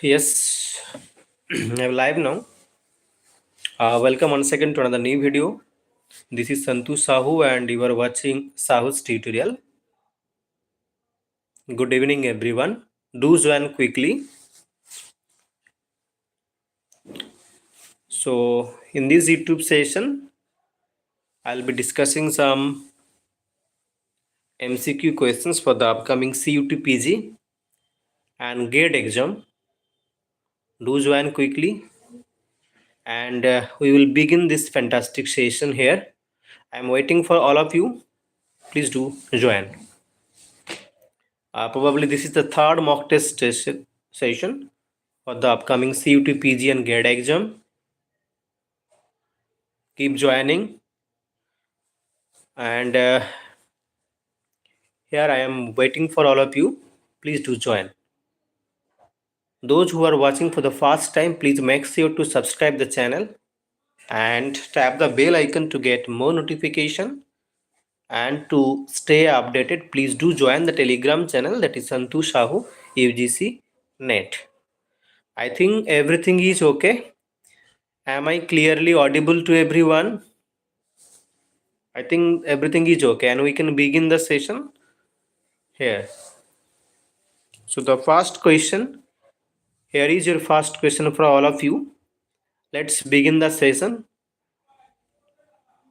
Yes, I'm live now. Welcome once again to another new video. This is Santu Sahu and you are watching Sahu's tutorial. Good evening everyone. Do join quickly. So in this YouTube session, I'll be discussing some MCQ questions for the upcoming CUT PG and GATE exam. Do join quickly and we will begin this fantastic session here. I'm waiting for all of you. Please do join. Probably this is the third mock test session for the upcoming CUT PG and GATE exam. Keep joining. And here I am waiting for all of you. Please do join. Those who are watching for the first time, please make sure to subscribe the channel and tap the bell icon to get more notification. And to stay updated, please do join the Telegram channel, that is Santu Sahu UGC Net. I think everything is okay. Am I clearly audible to everyone? I think everything is okay and we can begin the session here. So the first question, here is your first question for all of you. Let's begin the session.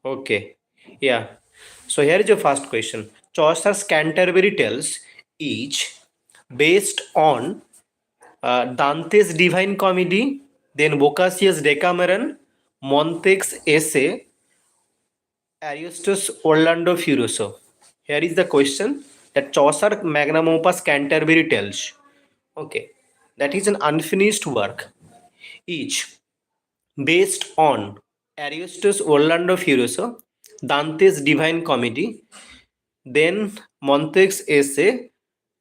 Okay, yeah. So here is your first question. Chaucer's Canterbury Tales is based on Dante's Divine Comedy, then Boccaccio's Decameron, Montague's Essay, Ariosto's Orlando Furioso. Here is the question that Chaucer Magnum Opus Canterbury Tales. Okay, that is an unfinished work, each based on Ariosto's Orlando Furioso, Dante's Divine Comedy, then Montague's Essay,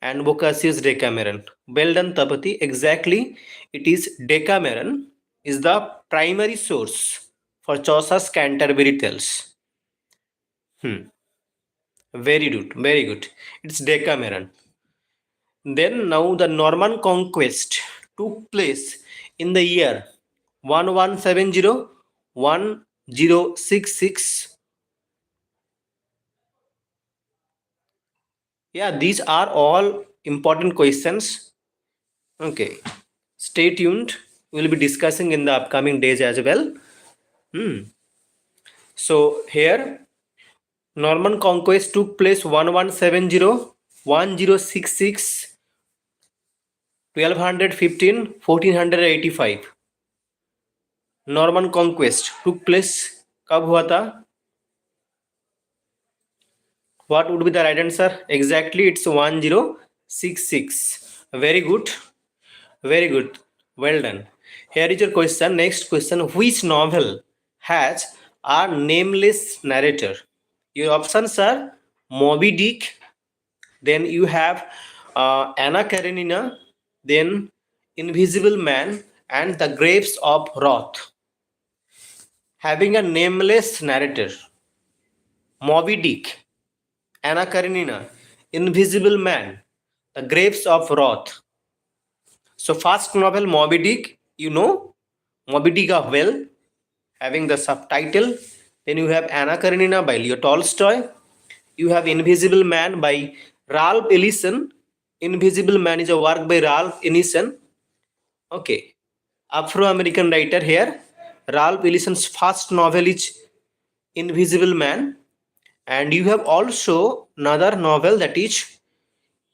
and Boccaccio's Decameron. Well done, Tapati. Exactly, it is Decameron is the primary source for Chaucer's Canterbury Tales. Very good, very good. It's Decameron. Then now the Norman conquest took place in the year 1170, 1066. Yeah, these are all important questions. Okay, stay tuned. We'll be discussing in the upcoming days as well. So here Norman conquest took place 1170, 1066, 1215, 1485. Norman conquest took place कब हुआ था? What would be the right answer? Exactly, it's 1066. Very good, very good, well done. Here is your question. Next question, which novel has a nameless narrator? Your options are Moby Dick, then you have Anna Karenina, then Invisible Man, and The Grapes of Wrath. Having a nameless narrator, Moby Dick, Anna Karenina, Invisible Man, The Grapes of Wrath. So first novel, Moby Dick, you know Moby Dick of Well, having the subtitle. Then you have Anna Karenina by Leo Tolstoy. You have Invisible Man by Ralph Ellison. Invisible Man is a work by Ralph Ellison. Okay, Afro-American writer here. Ralph Ellison's first novel is Invisible Man. And you have also another novel, that is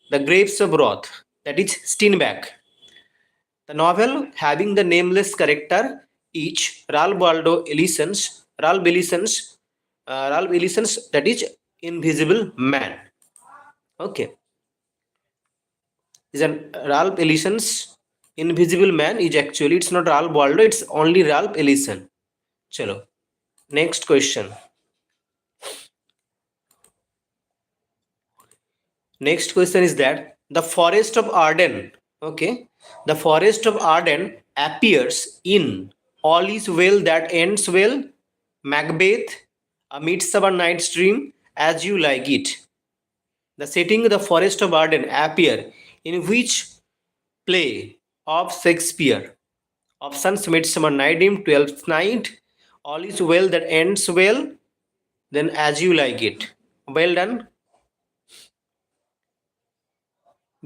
The Grapes of Wrath, that is Steinbeck. The novel having the nameless character is Ralph Ellison's, that is Invisible Man. Okay, is an Ralph Ellison's Invisible Man is actually, it's not Ralph Waldo, it's only Ralph Ellison. Chalo, next question. Next question is that the Forest of Arden, okay, the Forest of Arden appears in All Is Well That Ends Well, Macbeth, A Midsummer Night's Dream, As You Like It. The setting of the Forest of Arden appear in which play of Shakespeare? Options: Midsummer Night Dream, Twelfth Night, All Is Well That Ends Well, then As You Like It. Well done.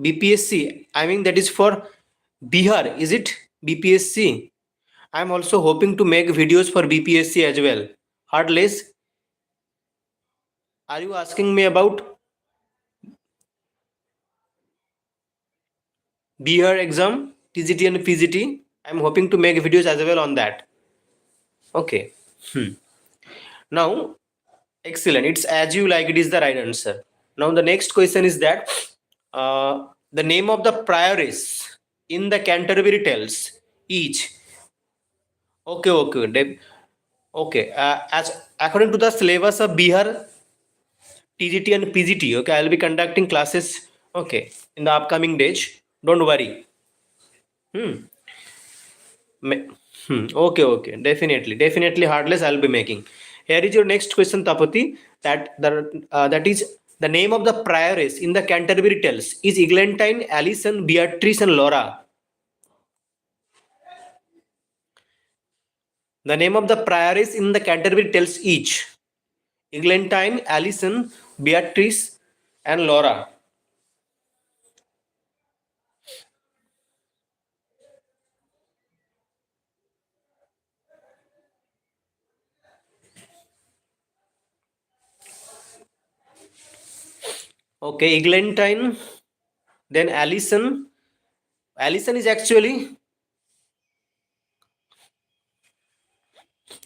BPSC, I mean that is for Bihar, is it? BPSC. I'm also hoping to make videos for BPSC as well. Heartless, are you asking me about Bihar exam, TGT and PGT? I'm hoping to make videos as well on that. Okay. Now, excellent. It's As You Like It is the right answer. Now the next question is that the name of the priories in the Canterbury Tales each. Okay, okay, okay. As according to the syllabus of Bihar, TGT and PGT, okay, I'll be conducting classes. Okay, in the upcoming days. Don't worry. Hmm. Okay, okay, definitely heartless. I'll be making. Here is your next question, Tapati. That is the name of the prioress in the Canterbury Tales is Eglantine, Alison, Beatrice, and Laura. The name of the prioress in the Canterbury Tales each: Eglantine, Alison, Beatrice, and Laura. Okay, Eglantine, then Alison. Alison is actually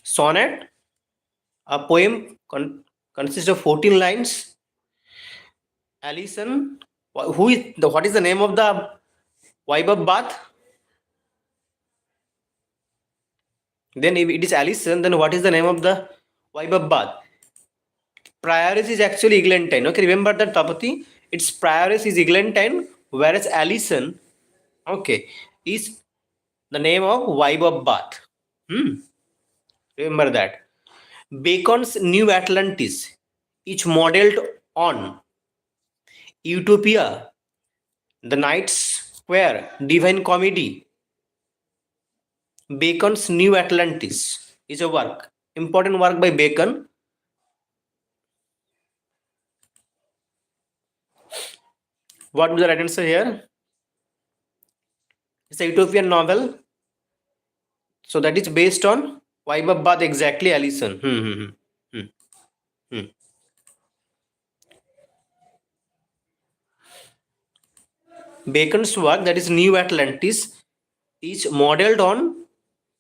sonnet. A poem consists of 14 lines. Alison, what is the name of the wife of Bath? Then if it is Alison, then what is the name of the wife of Bath? Prioress is actually Eglantine. Okay, remember that, Tapati. Its prioress is Eglantine, whereas Alison, okay, is the name of wife of Bath. Remember that. Bacon's New Atlantis is modeled on Utopia, The Knight's Square, Divine Comedy. Bacon's New Atlantis is a work, important work by Bacon. What would the right answer here? It's a utopian novel. So that is based on Vaibhav exactly, Alison. Hmm. Bacon's work, that is New Atlantis, is modeled on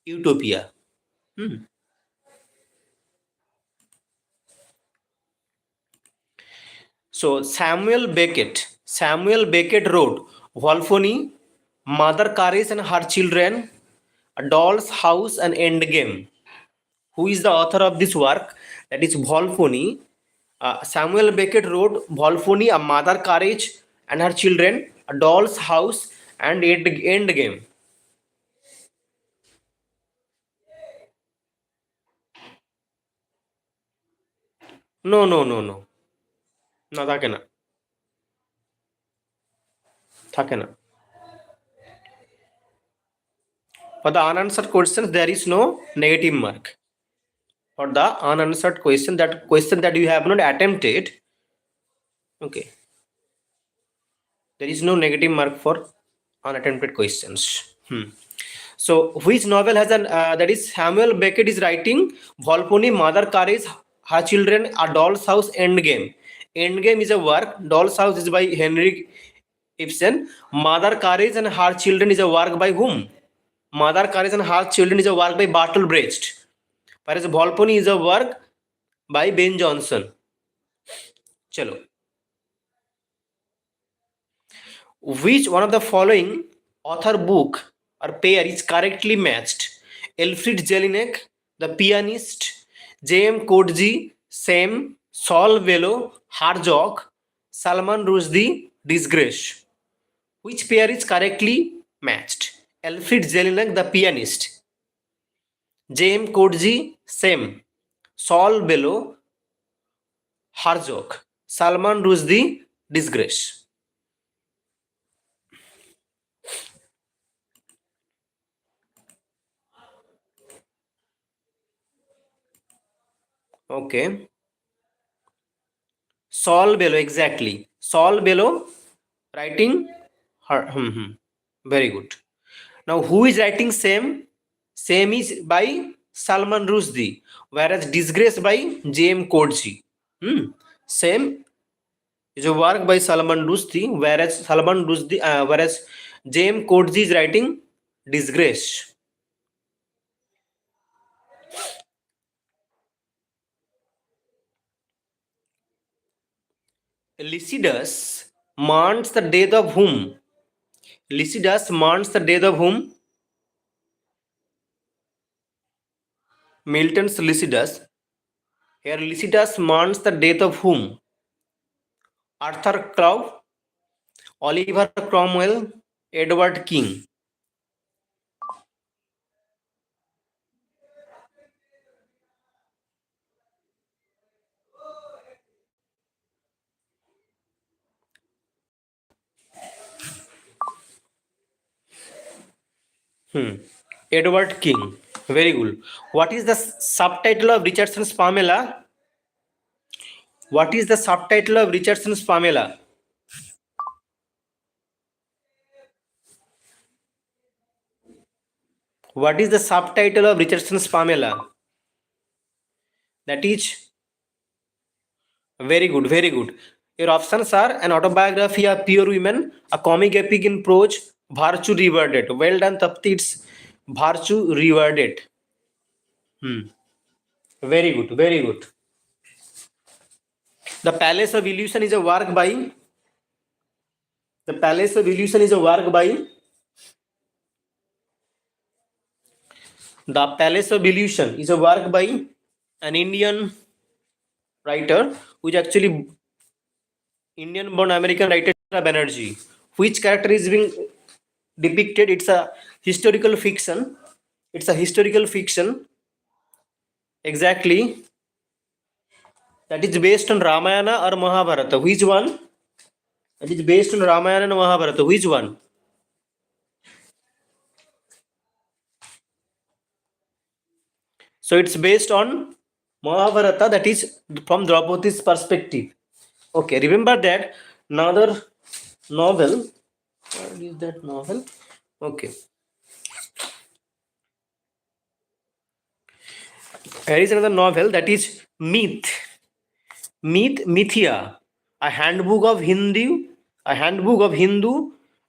Utopia. So Samuel Beckett wrote Volpone, Mother Caris and Her Children, A Doll's House and Endgame. Who is the author of this work? That is Volpone. Samuel Beckett wrote Volpone, A Mother Courage and Her Children, A Doll's House and Endgame. No, no, no, no. না থাকে না থাকে না For the unanswered questions, there is no negative mark. For the unanswered question that you have not attempted, okay, there is no negative mark for unattempted questions. So, which novel has an that is Samuel Beckett is writing Volpone, Mother Courage, Her Children, A Doll's House, Endgame. Endgame is a work. Doll's House is by Henry Ibsen. Mother Courage and Her Children is a work by whom? Mother Courage and Her Children is a work by Bartle Brecht. Whereas Volpone is a work by Ben Jonson. Chalo. Which one of the following author book or pair is correctly matched? Elfried Jelinek, The Pianist, J.M. Coetzee, Sam, Saul Bellow, Herzog, Salman Rushdie, Disgrace. Which pair is correctly matched? Elfried Jelinek, The Pianist, J.M. Coetzee, Sam, Saul Bellow, Herzog, Salman Rushdie, Disgrace. Okay. Sol Bello, exactly. Sol Bello writing her. Very good. Now, who is writing same? Same is by Salman Rushdie, whereas Disgrace by J.M. Coetzee. Same is a work by Salman Rushdie, whereas J.M. Coetzee is writing Disgrace. Lycidas mourns the death of whom? Lycidas mourns the death of whom? Milton's Lycidas. Here Lycidas mourns the death of whom? Arthur Clough, Oliver Cromwell, Edward King. Edward King. Very good. What is the subtitle of Richardson's Pamela? What is the subtitle of Richardson's Pamela? What is the subtitle of Richardson's Pamela? That is very good, very good. Your options are an autobiography of pure women, a comic epic in prose, Virtue Rewarded. Well done, Tapti. It's Virtue Rewarded. Very good, very good. The Palace of Illusion is a work by. The Palace of Illusion is a work by. The Palace of Illusion is a work by an Indian writer, which actually Indian born American writer Banerjee. Which character is being depicted? It's a historical fiction. It's a historical fiction. Exactly. That is based on Ramayana or Mahabharata. Which one? That is based on Ramayana and Mahabharata. Which one? So it's based on Mahabharata, that is from Draupadi's perspective. Okay, remember that another novel. What is that novel? Okay. Here is another novel, that is Mythia, a handbook of Hindu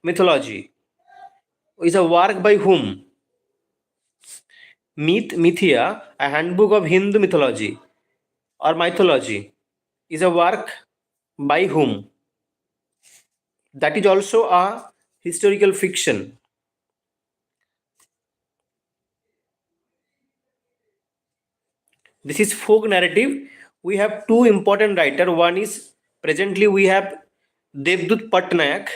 mythology. Is a work by whom? Mythia, a handbook of Hindu mythology or mythology, is a work by whom? That is also a historical fiction. This is folk narrative. We have two important writers. One is presently we have Devdutt Patnaik.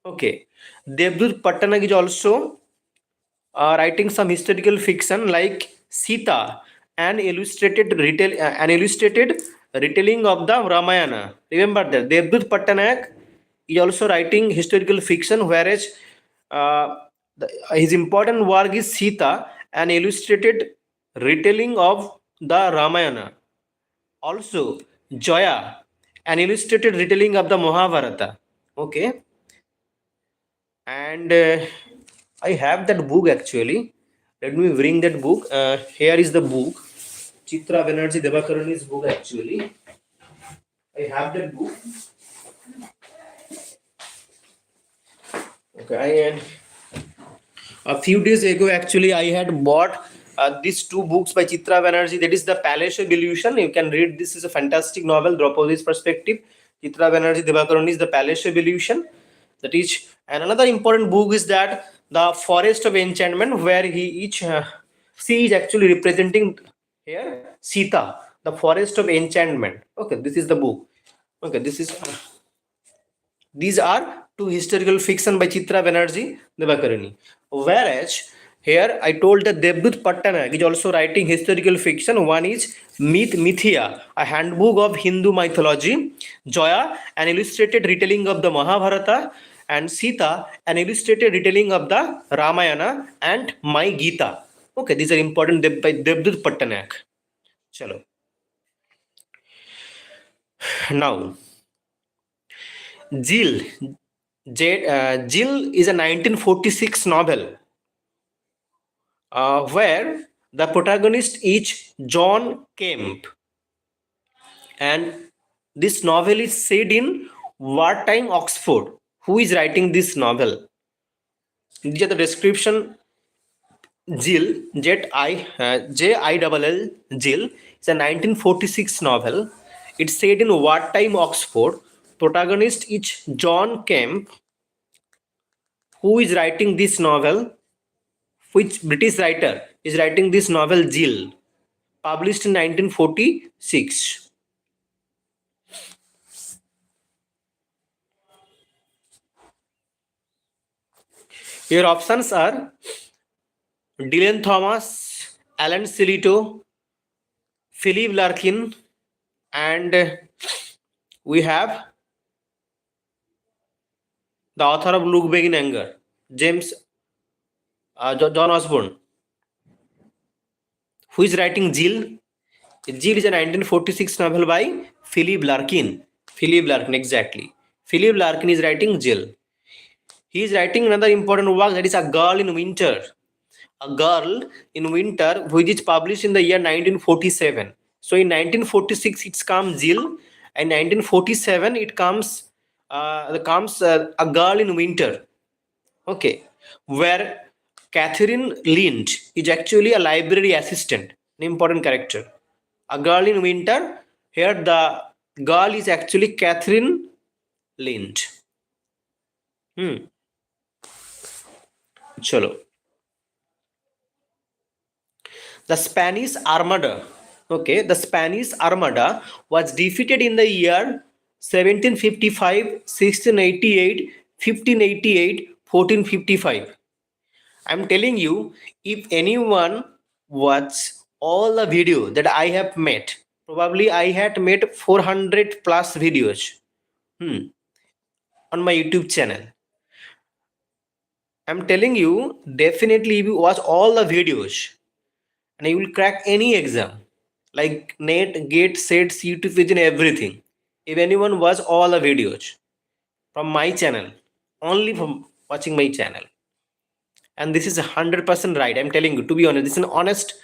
Okay, Devdutt Patnaik is also writing some historical fiction like Sita, an illustrated retelling of the Ramayana. Remember that Devdutt Patnaik is also writing historical fiction, whereas his important work is Sita, an illustrated retelling of the Ramayana. Also, Joya, an illustrated retelling of the Mahabharata. Okay, and I have that book actually. Let me bring that book. Here is the book. Chitra Banerjee Devakarani's book actually. I have that book. Okay, I had a few days ago actually I had bought these two books by Chitra Banerjee. That is The Palace of Illusion. You can read. This is a fantastic novel, Draupadi's perspective. Chitra Banerjee Devakarani's The Palace of Illusion. That is, and another important book is that The Forest of Enchantment, where she is actually representing here Sita, the Forest of Enchantment. Okay, this is the book. Okay, these are two historical fiction by Chitra Banerjee Devakarani. Whereas here I told that Devdutt Patnaik is also writing historical fiction. One is Mythia, a handbook of Hindu mythology. Joya, an illustrated retelling of the Mahabharata. And Sita, an illustrated retelling of the Ramayana. And My Gita. Okay, these are important by Devdutt Patnaik. Chalo. Now, Jill. Jill is a 1946 novel where the protagonist is John Kemp, and this novel is set in wartime Oxford. Who is writing this novel? These are the description. Jill, Jill, Jill is a 1946 novel. It's set in wartime Oxford. Protagonist is John Kemp. Who is writing this novel? Which British writer is writing this novel? Jill, published in 1946. Your options are Dylan Thomas, Alan Silito, Philip Larkin, and we have the author of Look Back in Anger, James John Osborne. Who is writing Jill? Jill is a 1946 novel by Philip Larkin. Philip Larkin, exactly. Philip Larkin is writing Jill. He is writing another important work, that is A Girl in Winter. A Girl in Winter, which is published in the year 1947. So in 1946 it comes Jill, and 1947 it comes A Girl in Winter. Okay, where Catherine Lind is actually a library assistant, an important character. A Girl in Winter, here the girl is actually Catherine Lind. Chalo. The Spanish Armada. Okay, the Spanish Armada was defeated in the year 1755, 1688, 1588, 1455. I'm telling you, if anyone watch all the video that I have made, probably I had made 400 plus videos on my YouTube channel. I'm telling you, definitely if you watch all the videos, and you will crack any exam like NET, GATE, SET, CUET, Vision, everything. If anyone watch all the videos from my channel, only from watching my channel, and this is 100% right. I'm telling you, to be honest, this is an honest.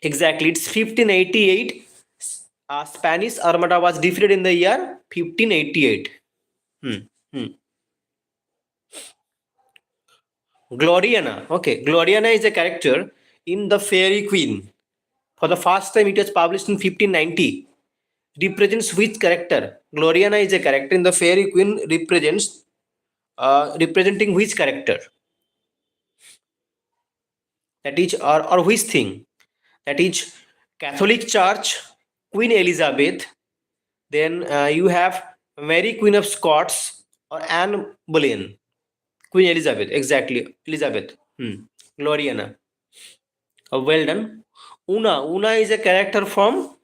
Exactly, it's 1588. Spanish Armada was defeated in the year 1588. Gloriana. Okay, Gloriana is a character in the Fairy Queen. For the first time, it was published in 1590. Represents which character? Gloriana is a character in the Fairy Queen. Representing which character? That is, or which thing? That is Catholic Church, Queen Elizabeth. Then you have Mary Queen of Scots or Anne Boleyn. Queen Elizabeth, exactly. Elizabeth. Gloriana. Well done. Una is a character from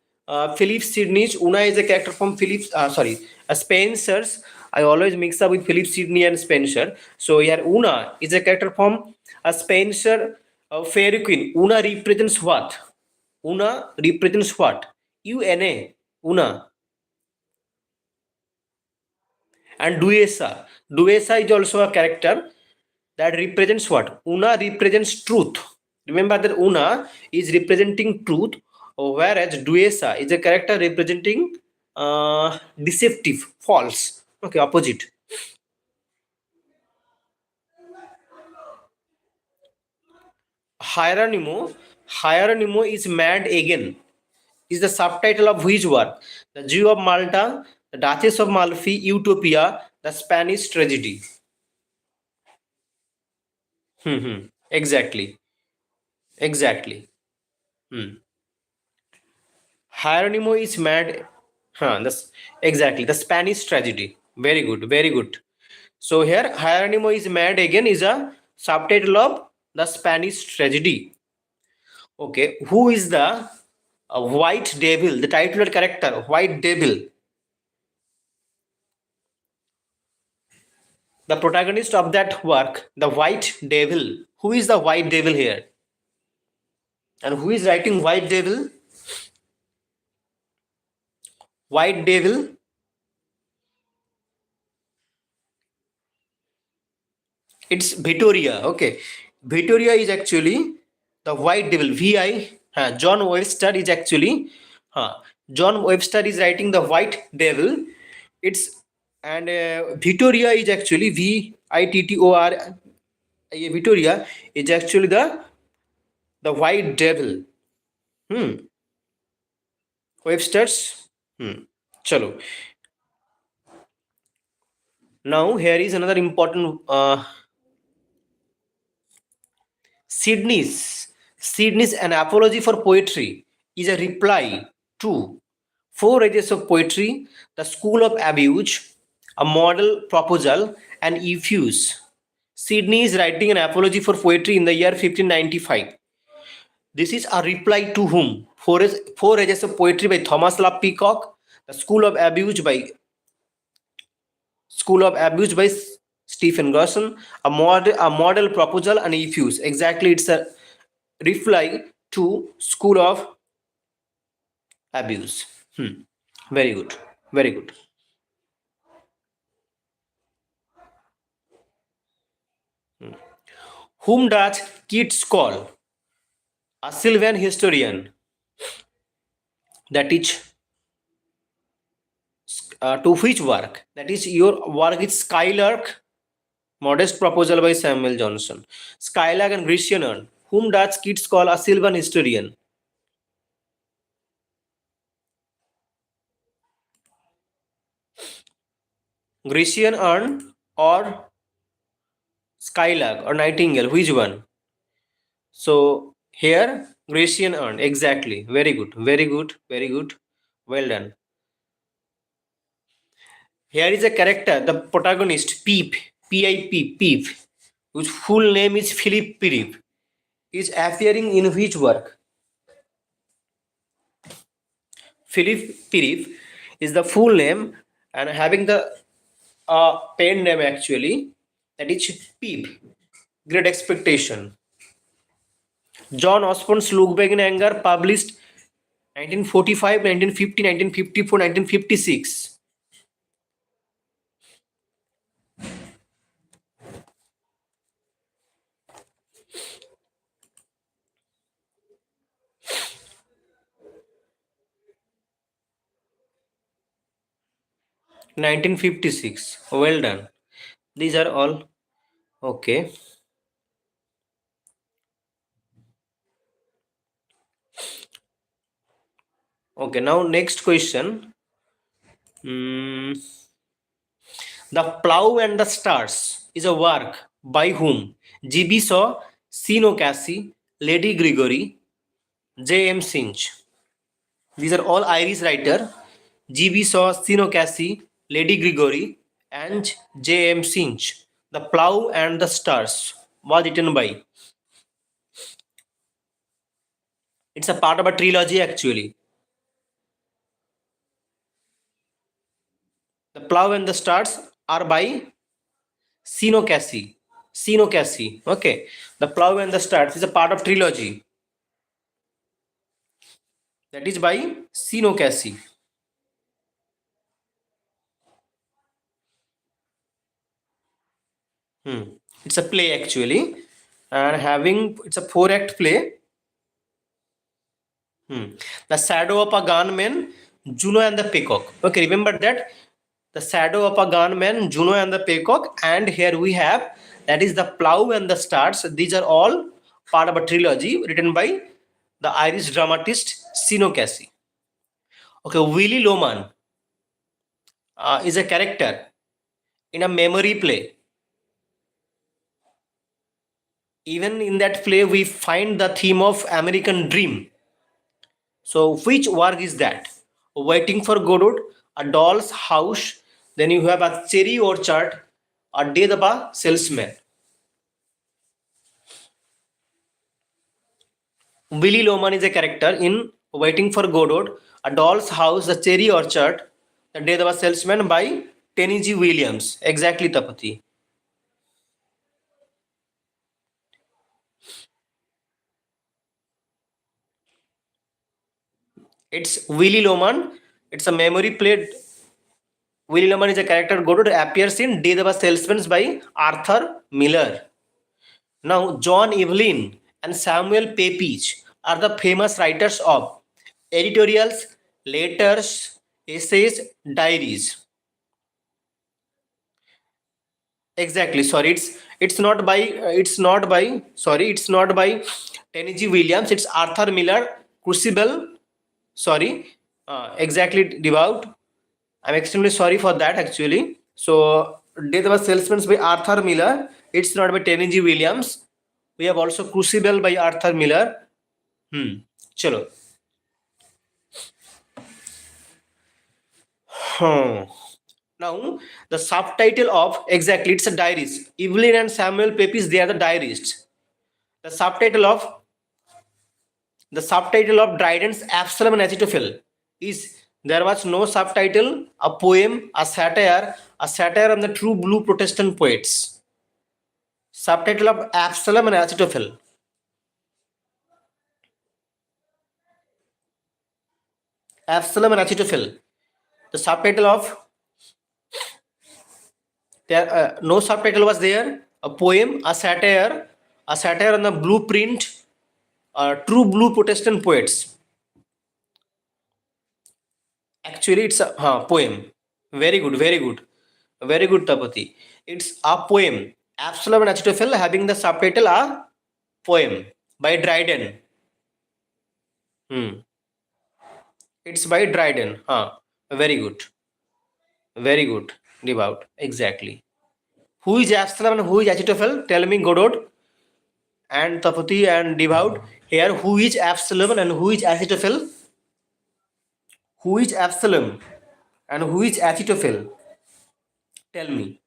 Philip Sidney's. Una is a character from Spencer's. I always mix up with Philip Sidney and Spencer. So here Una is a character from Spencer, Fairy Queen. Una represents what? Una represents what? Una. Una. And Duesa. Duesa is also a character that represents what? Una represents truth. Remember that Una is representing truth, whereas Duesa is a character representing deceptive, false. Okay, opposite. Hieronymo is mad again. Is the subtitle of which work? The Jew of Malta, the Duchess of Malfi, Utopia, the Spanish tragedy. Exactly. Hieronymo is mad. That's exactly the Spanish tragedy. Very good, very good. So here, Hieronymo is mad again is a subtitle of the Spanish tragedy. Okay, who is the White Devil? The title character, White Devil. The protagonist of that work, the White Devil. Who is the White Devil here? And who is writing White Devil? White devil. It's Victoria. Okay. Victoria is actually the white devil. VI. John Webster is actually. John Webster is writing the white devil. It's and Victoria is actually Vittor. Victoria is actually the white devil. Hmm. Webster's. Chalo. Now here is another important Sydney's An Apology for Poetry is a reply to Four Ages of Poetry, The School of Abuse, A Model Proposal, and Effuse. Sydney is writing an apology for poetry in the year 1595. This is a reply to whom? Four Ages of Poetry by Thomas Love Peacock, The School of Abuse by Stephen Gerson, a model proposal, and Effuse. Exactly, it's a reply to School of Abuse. Very good. Very good. Whom does Keats call a Sylvan historian? That is to which work? That is your work is Skylark, Modest Proposal by Samuel Johnson. Skylark and Grecian Urn. Whom does Keats call a Sylvan historian? Grecian Urn or Skylark or Nightingale? Which one? So here Grecian Urn. Exactly. Very good. Very good. Very good. Well done. Here is a character, the protagonist, Peep, P-I-P, Peep, whose full name is Philip Peep, is appearing in which work? Philip Peep is the full name and having the pen name actually, that is Peep, Great Expectation. John Osborne's Look Back in Anger, published 1945, 1950, 1954, 1956. 1956. Well done. These are all okay. Okay, now next question. The Plough and the Stars is a work by whom? G.B. Shaw, C. No Cassie, Lady Gregory, J.M. Sinch. These are all Irish writer. G.B. Shaw, C. No Cassie, Lady Gregory, and J.M. Sinch. The Plough and the Stars was written by. It's a part of a trilogy actually. The Plough and the Stars are by Sino Cassie. Sino Cassie. Okay. The Plough and the Stars is a part of trilogy. That is by Sino Cassie. It's a play actually, and having it's a four-act play. The Shadow of a Gunman, Juno and the Peacock. Okay, remember that the Shadow of a Gunman, Juno and the Peacock, and here we have that is the Plough and the Stars. These are all part of a trilogy written by the Irish dramatist Sino Cassie. Okay, Willie Loman is a character in a memory play. Even in that play, we find the theme of American Dream. So which work is that? Waiting for Godot, A Doll's House, then you have a Cherry Orchard, A Death of a Salesman. Willie Loman is a character in Waiting for Godot, A Doll's House, The Cherry Orchard, The Death of a Salesman by Tennessee Williams. Exactly, Tapati. It's Willie Loman, It's a memory played. Willie Loman is a character Godot appears in Day the Salesman by Arthur Miller. Now, John Evelyn and Samuel Pepys are the famous writers of editorials, letters, essays, diaries. Exactly. Sorry, it's not by Tennessee Williams. It's Arthur Miller. Crucible. Sorry. Exactly. Devout. I'm extremely sorry for that actually. So, Death of a Salesman by Arthur Miller. It's not by Tennessee Williams. We have also Crucible by Arthur Miller. Chalo. Now, the subtitle of exactly it's a diaries. Evelyn and Samuel Pepys, they are the diarists. The subtitle of Dryden's Absalom and Achitophel is there was no subtitle, a poem, a satire on the true blue Protestant poets. Subtitle of Absalom and Achitophel. Absalom and Achitophel. The subtitle of there no subtitle was there. A poem, a satire on the blueprint, true blue Protestant poets. Actually, it's a poem. Very good, very good, Tapati. It's a poem. Absalom and Achitophel having the subtitle a poem by Dryden. It's by Dryden. Very good. Devout. Exactly. Who is Absalom and who is Achitophel? Tell me, Godot and Tapati and Devout. Here, who is Absalom and who is Achitophel? Who is Absalom and who is Achitophel? Tell me.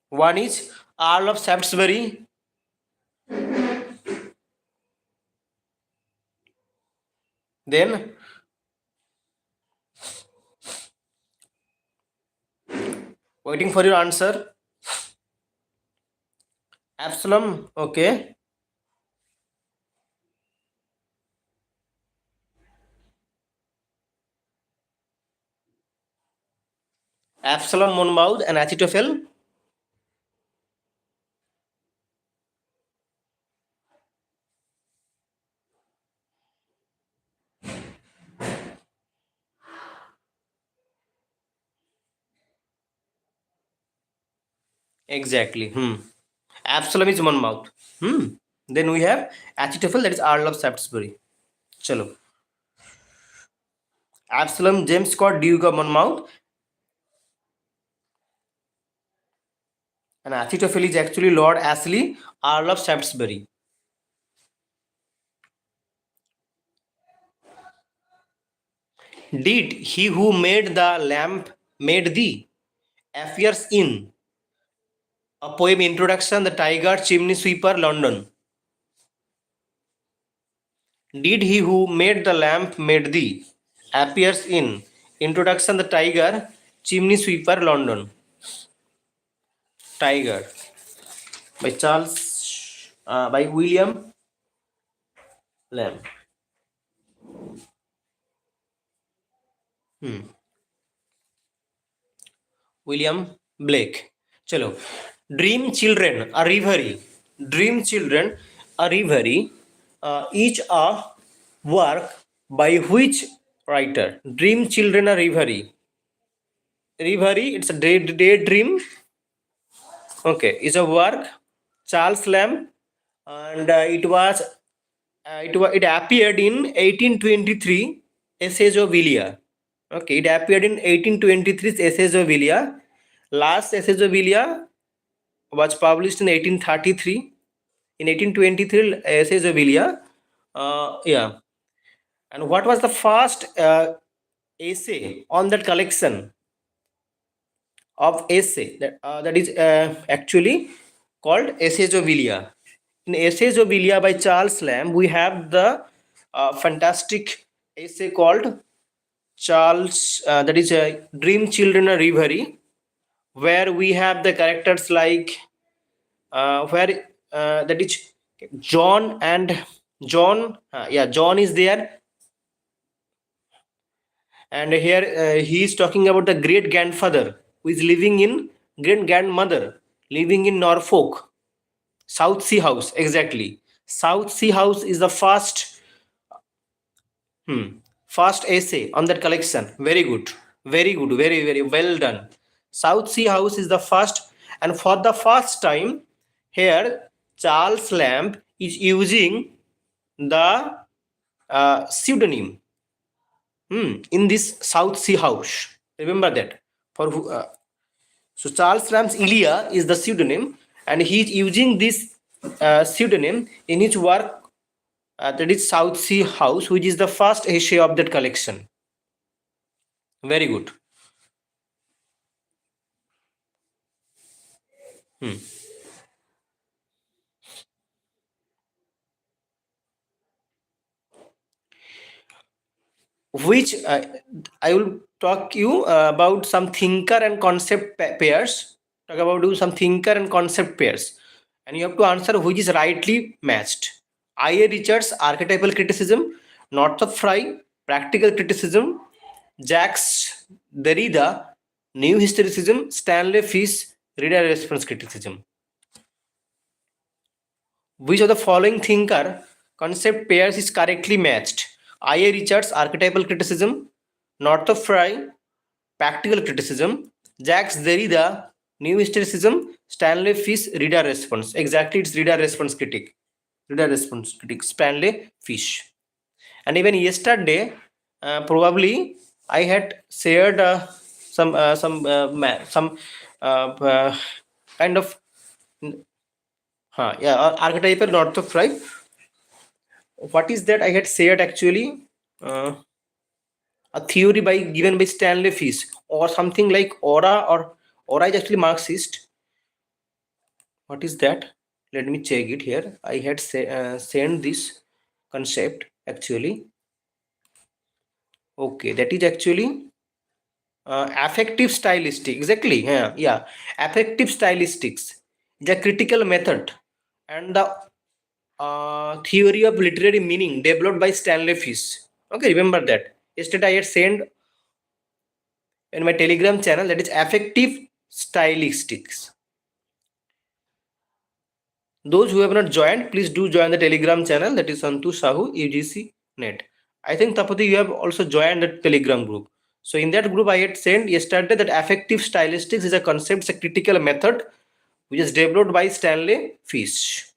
One is Earl of Shaftesbury. Then waiting for your answer. Absalom. Okay. Absalom, Monmouth, and Achitophel. Exactly. Absalom is Monmouth. Then we have Achitophel, that is Earl of Shaftesbury. Chalo. Absalom, James Scott, Duke of Monmouth, and Achitophel is actually Lord Ashley, Earl of Shaftesbury. Did he who made the lamp made thee appears in a poem introduction, The Tiger, Chimney Sweeper, London. Did he who made the lamp made thee appears in introduction, The Tiger, Chimney Sweeper, London. Tiger by by William Lamb. William Blake. Chalo. Dream Children, a reverie. Dream Children, a reverie. Each a work by which writer? Dream Children, a reverie. Reverie, it's a daydream. Okay, it's a work. Charles Lamb, and it appeared in 1823 Essays of Villia. Okay, it appeared in 1823 Essays of Villia. Last Essays of Villia was published in 1833. In 1823 Essays of Villia. Yeah. And what was the first essay on that collection of essay that is actually called Essays of Villia? In Essays of Villia by Charles Lamb, we have the fantastic essay called that is Dream Children, a Reverie, where we have the characters like that is John and John, yeah, John is there. And here he is talking about the great grandfather who is living in great grandmother living in Norfolk. South Sea House, exactly. South Sea House is the first essay on that collection. Very good, very good, very well done. South Sea House is the first, and for the first time, here Charles Lamb is using the pseudonym in this South Sea House. Remember that. So Charles Lamb's Ilya is the pseudonym, and he is using this pseudonym in his work, that is South Sea House, which is the first essay of that collection. Very good. Which I will talk you about some thinker and concept pairs. Talk about do some thinker and concept pairs, and you have to answer which is rightly matched. I.A. Richards, archetypal criticism. Northrop Frye, practical criticism. Jacques Derrida, new historicism. Stanley Fish, reader response criticism. Which of the following thinker concept pairs is correctly matched? I.A. Richards, archetypal criticism. Northrop Frye, practical criticism. Jacques Derrida, new historicism. Stanley Fish, reader response. Exactly, it's reader response critic. Reader response critic, Stanley Fish. And even yesterday, probably I had shared some kind of archetypal Northrop Frye. What is that I had shared actually? A theory given by Stanley Fish, or something like aura is actually Marxist. What is that? Let me check it here. I had sent this concept actually. Okay, that is actually affective stylistic. Exactly. Yeah. Affective stylistics, the critical method, and the theory of literary meaning developed by Stanley Fish. Okay, remember that. Yesterday I had sent in my Telegram channel, that is affective stylistics. Those who have not joined, please do join the Telegram channel, that is Santu Sahu UGC Net. I think Tapati, you have also joined the Telegram group. So in that group I had sent yesterday that affective stylistics is a concept, it's a critical method which is developed by Stanley Fish.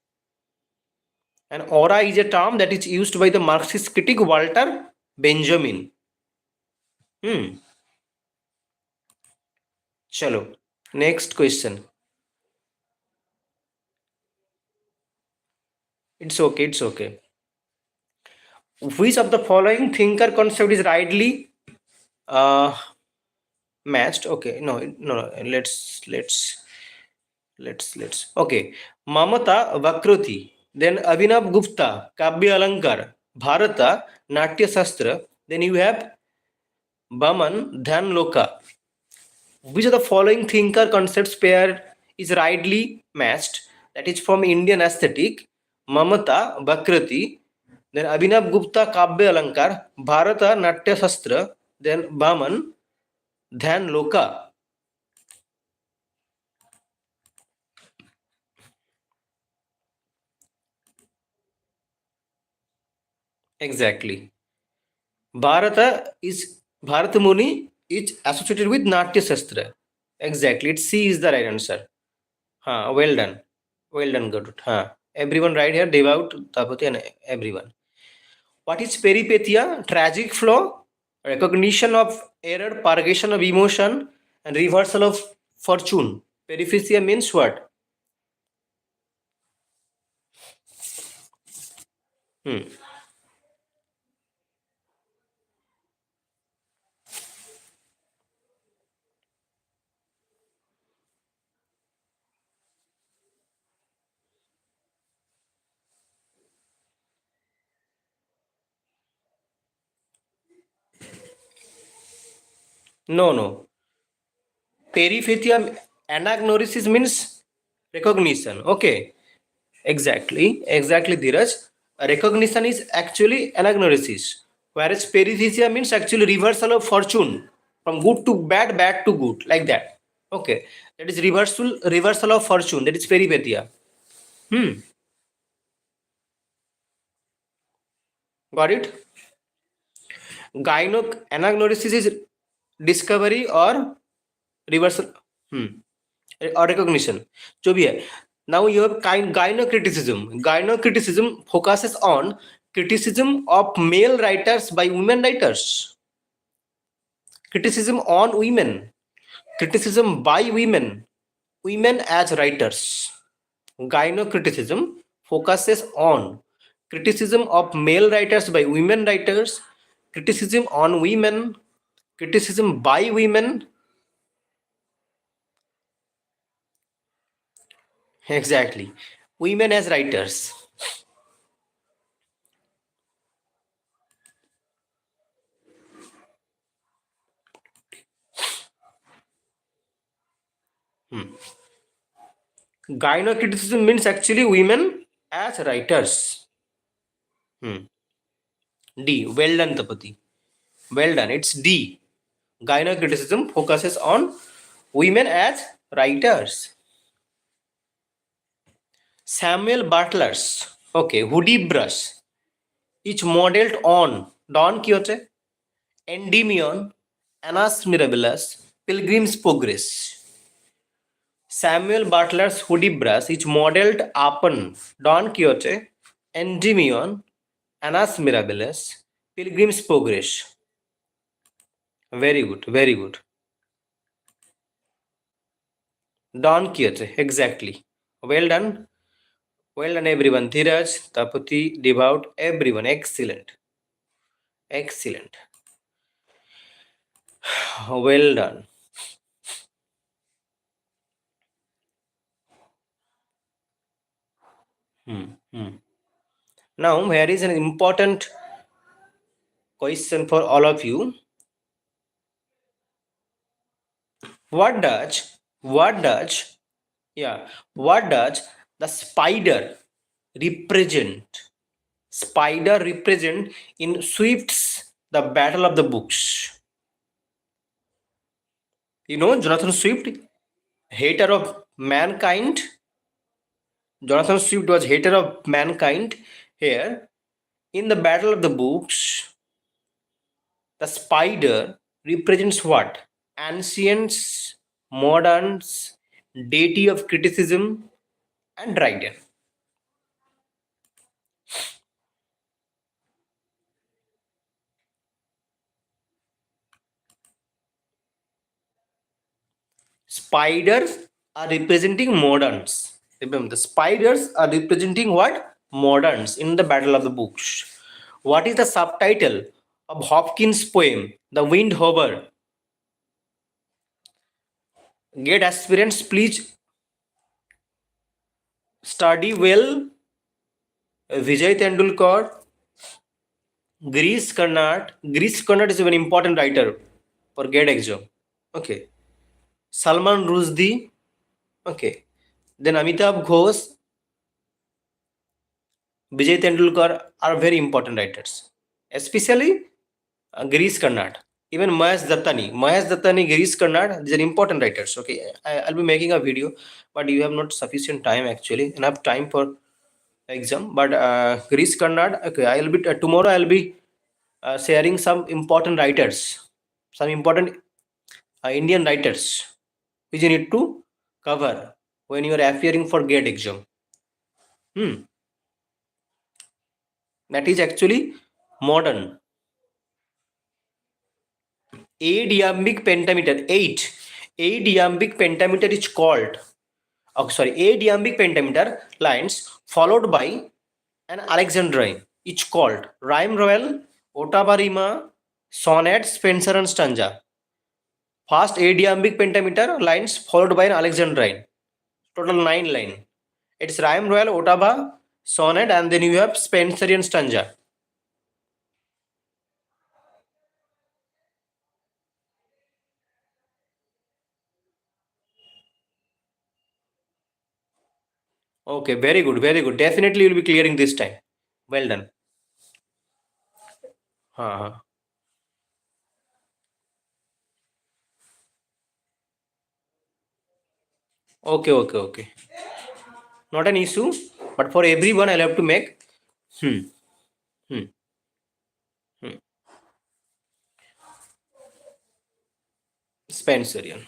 And aura is a term that is used by the Marxist critic Walter Benjamin. Chalo. Next question. It's okay, it's okay. Which of the following thinker concept is rightly matched? Okay, no. Let's. Okay, Mamata Vakruti, then Abhinav Gupta, Kabya Alankar, Bharata, Natya Sastra. Then you have Baman Dhan Loka. Which of the following thinker concepts pair is rightly matched? That is from Indian aesthetic, Mamata Vakrati, then Abhinav Gupta Kavya Alankar, Bharata Natya Sastra, then Baman Dhyan Loka. Exactly. Bharata Muni is associated with Natya Sastra. Exactly. It's C is the right answer. Well done. Well done, good. Everyone right here, Devout, Tapati, and everyone. What is peripetia? Tragic flow, recognition of error, purgation of emotion, and reversal of fortune. Peripetia means what? No. Peripetia, anagnosis means recognition. Okay. Exactly, Dheeraj. Recognition is actually anagnosis, whereas perithesia means actually reversal of fortune from good to bad, bad to good, like that. Okay, that is reversal of fortune, that is peripetia. Hmm. Got it? Anagnosis is discovery or reversal, hmm, or recognition, जो भी है. Now you have gynocriticism. Gynocriticism focuses on criticism of male writers by women writers. Criticism on women, criticism by women as writers. Gynocriticism focuses on criticism of male writers by women writers, criticism on women, criticism by women. Exactly. Women as writers. Hmm. Gynocriticism means actually women as writers. Hmm. D. Well done, Tapati. Well done. It's D. Gynocriticism focuses on women as writers. Samuel Butler's, okay, hoodie brush, each modeled on Don Quixote, Endymion, Anas Mirabilis, Pilgrim's Progress. Samuel Butler's hoodie brush is modeled upon Don Quixote, Endymion, Anas Mirabilis, Pilgrim's Progress. Very good, very good. Don Quixote, exactly. Well done. Well done, everyone. Dhiraj, Tapati, Devout, everyone. Excellent. Excellent. Well done. Hmm, hmm. Now, here is an important question for all of you. What does, what does, yeah, what does the spider represent? Spider represent in Swift's The Battle of the Books. You know Jonathan Swift, hater of mankind. Jonathan Swift was hater of mankind. Here, in the Battle of the Books, the spider represents what? Ancients, moderns, deity of criticism, and Dryden. Spiders are representing moderns. Remember, the spiders are representing what? Moderns in the Battle of the Books. What is the subtitle of Hopkins' poem, The Wind Hover? Get aspirants, please study well. Vijay Tendulkar, Girish Karnad. Girish Karnad is a very important writer for GATE exam. Okay. Salman Rushdie. Okay. Then Amitabh Ghosh, Vijay Tendulkar are very important writers, especially Girish Karnad. Even Mahesh Dattani, Girish Karnad, these are important writers. Okay, I'll be making a video, but you have not sufficient time actually, enough time for exam. But Girish Karnad, okay, I'll be tomorrow. I'll be sharing some important writers, some important Indian writers, which you need to cover when you are appearing for GATE exam. Hmm. That is actually modern. 8 iambic pentameter, 8 iambic pentameter is called, oh sorry, 8 iambic pentameter lines followed by an alexandrine, each called rhyme royal, ottava rima, sonnet, spenser and stanza. First 8 iambic pentameter lines followed by an alexandrine, total 9 line. It's rhyme royal, ottava, sonnet, and then you have spenserian stanza. Okay, very good, very good. Definitely you'll be clearing this time. Well done. हाँ हाँ. Okay, okay, okay. Not an issue, but for everyone, I'll have to make. Hmm. Hmm. Hmm. Spencerian.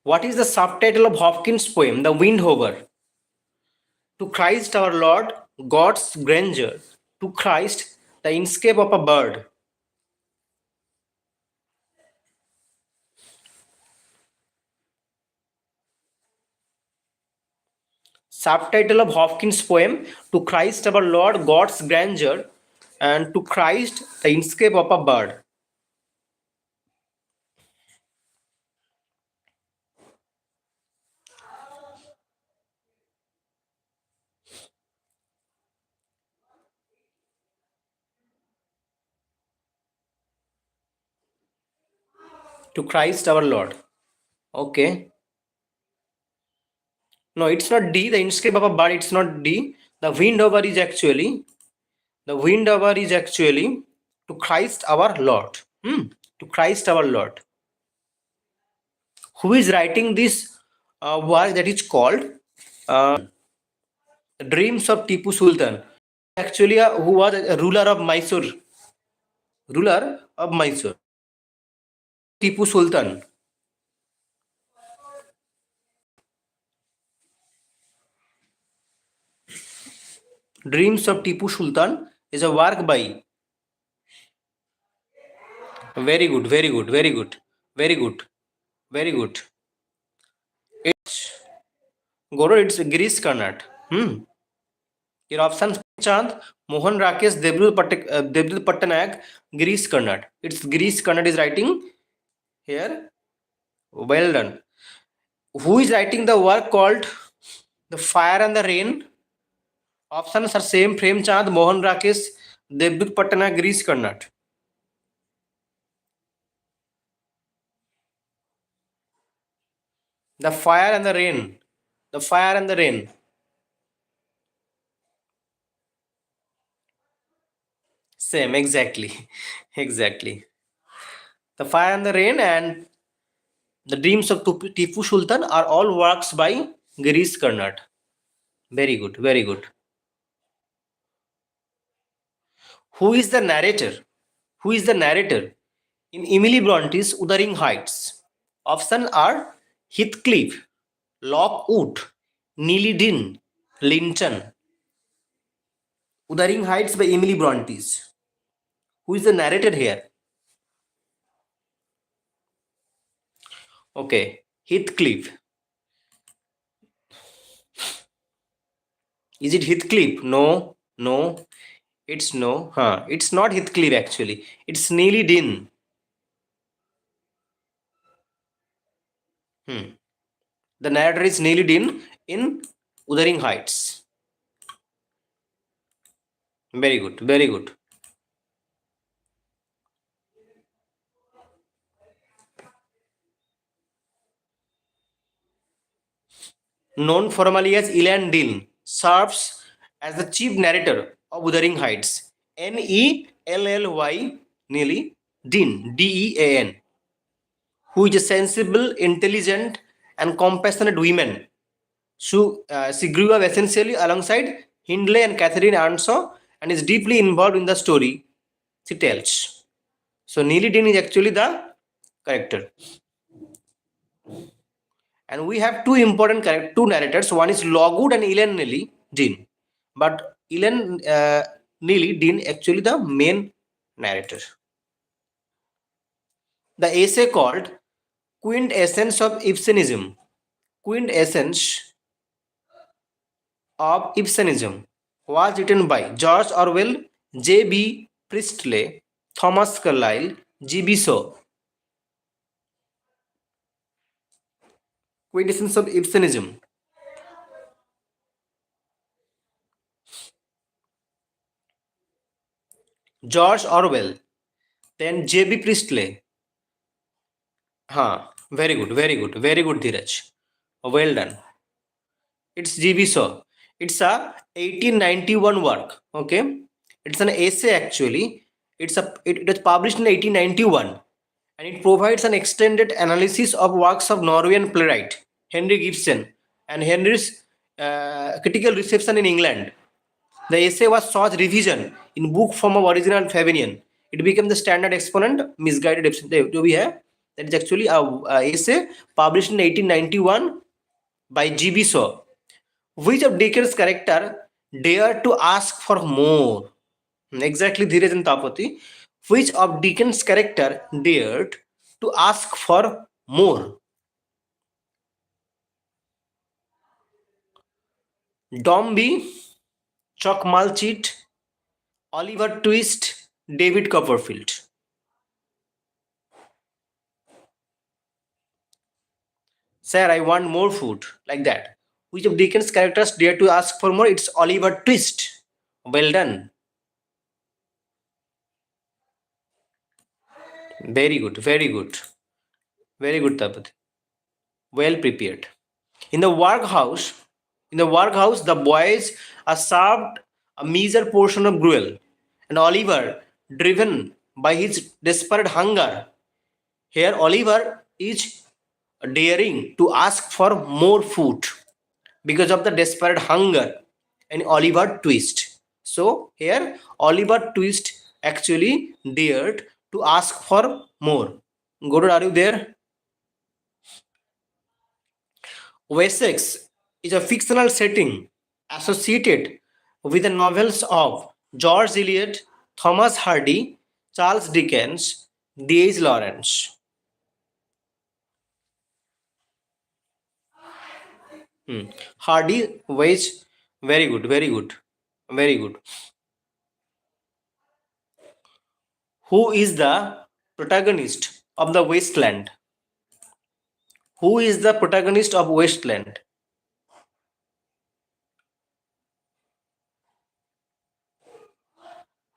What is the subtitle of Hopkins' poem, The Windhover? To Christ our Lord, God's grandeur. To Christ, the inscape of a bird. Subtitle of Hopkins' poem, To Christ our Lord, God's grandeur. And to Christ, the inscape of a bird. To Christ our Lord. Okay. No, it's not D. The inscape of a bird, it's not D. The windover is actually to Christ our Lord. To Christ our Lord. Who is writing this work that is called Dreams of Tipu Sultan? Actually, who was a ruler of Mysore? Ruler of Mysore. Tipu Sultan. Dreams of Tipu Sultan is a work by. Very good, very good, very good, very good, very good. It's Goro, it's Girish Karnat. Your options Chand, Mohan Rakesh, Devdut Pattanayak, Girish Karnat. It's Girish Karnat is writing here. Well done. Who is writing the work called The Fire and the Rain? Options are same Prem Chand, Mohan Rakesh, Devdut Pattanayak, Girish Karnat. The Fire and the Rain. The Fire and the Rain. Same, exactly. Exactly. The Fire and the Rain and The Dreams of Tipu Sultan are all works by Girish Karnat. Very good, very good. Who is the narrator? Who is the narrator in Emily Bronte's Wuthering Heights? Options are Heathcliff, Lockwood, Neely Dean, Linton. Wuthering Heights by Emily Bronte's. Who is the narrator here? Okay, Heathcliff. Is it Heathcliff? No, no. It's no. It's not Heathcliff actually. It's Neely Dean. Hmm. The narrator is Neely Dean in Wuthering Heights. Very good, very good. Known formally as Elan Dean, serves as the chief narrator of Wuthering Heights. Nelly Neely Dean, Dean, who is a sensible, intelligent, and compassionate woman. She grew up essentially alongside Hindley and Catherine Earnshaw and is deeply involved in the story she tells. So Neely Dean is actually the character. And we have two narrators. One is Logwood and Ellen Neely Dean. But Ellen Neely Dean actually the main narrator. The essay called Quintessence of Ibsenism. Quintessence of Ibsenism was written by George Orwell, J.B. Priestley, Thomas Carlyle, G.B. Shaw. Quintessence of Ibsenism. George Orwell, then J.B. Priestley, very good, Dheeraj. Well done. It's GB Shaw. It's a 1891 work. Okay, it's an essay actually. It was published in 1891, and it provides an extended analysis of works of Norwegian playwright Henry Gibson and Henry's critical reception in England. The essay was such revision in book form of original Fabinian. It became the standard exponent, misguided जो भी है, that is actually a essay published in 1891 by G.B. Shaw. Which of Dickens' character dared to ask for more? Exactly, Dheeraj and Tapati. Which of Dickens' character dared to ask for more? Dombey, Chuck Malchit, Oliver Twist, David Copperfield. Sir, I want more food. Like that. Which of Dickens' characters dare to ask for more? It's Oliver Twist. Well done. Very good. Very good. Very good, Tapati. Well prepared. In the workhouse, the boys are served a meager portion of gruel, and Oliver, driven by his desperate hunger, here Oliver is daring to ask for more food because of the desperate hunger and Oliver Twist. So here Oliver Twist actually dared to ask for more. Guru, are you there? Wessex is a fictional setting associated with the novels of George Eliot, Thomas Hardy, Charles Dickens, D.H. Lawrence. Hardy was very good, very good, very good. Who is the protagonist of the Wasteland? Who is the protagonist of Wasteland?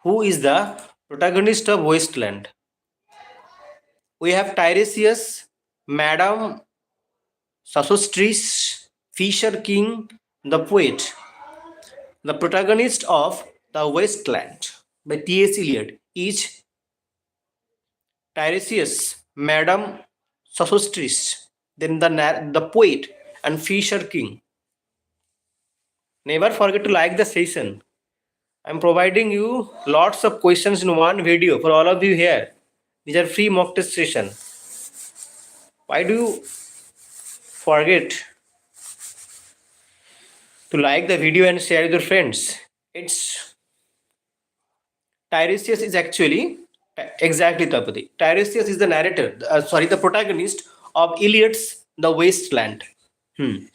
Who is the protagonist of Wasteland? We have Tiresias, Madame Sosostris, Fisher King, the poet. The protagonist of The Wasteland by T.S. Eliot is Tiresias, Madame Sosostris, then the poet and Fisher King. Never forget to like the session. I'm providing you lots of questions in one video for all of you here. These are free mock test session. Why do you forget to like the video and share with your friends? It's Tiresias is actually exactly Tapati. Tiresias is the narrator, the protagonist of Eliot's The Wasteland. Hmm.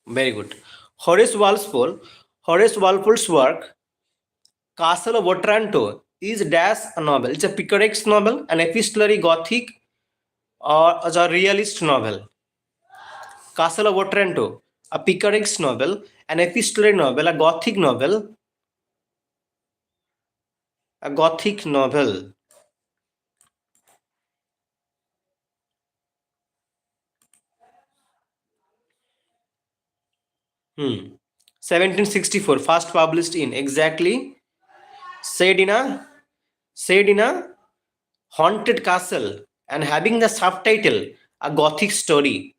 Very good. Horace Walpole's work Castle of Otranto is dash a novel. It's a picaresque novel, an epistolary gothic, or as a realist novel. Castle of Otranto, a picaresque novel, an epistolary novel, a gothic novel. A gothic novel. Hmm. 1764, first published in exactly said in a haunted castle and having the subtitle a gothic story.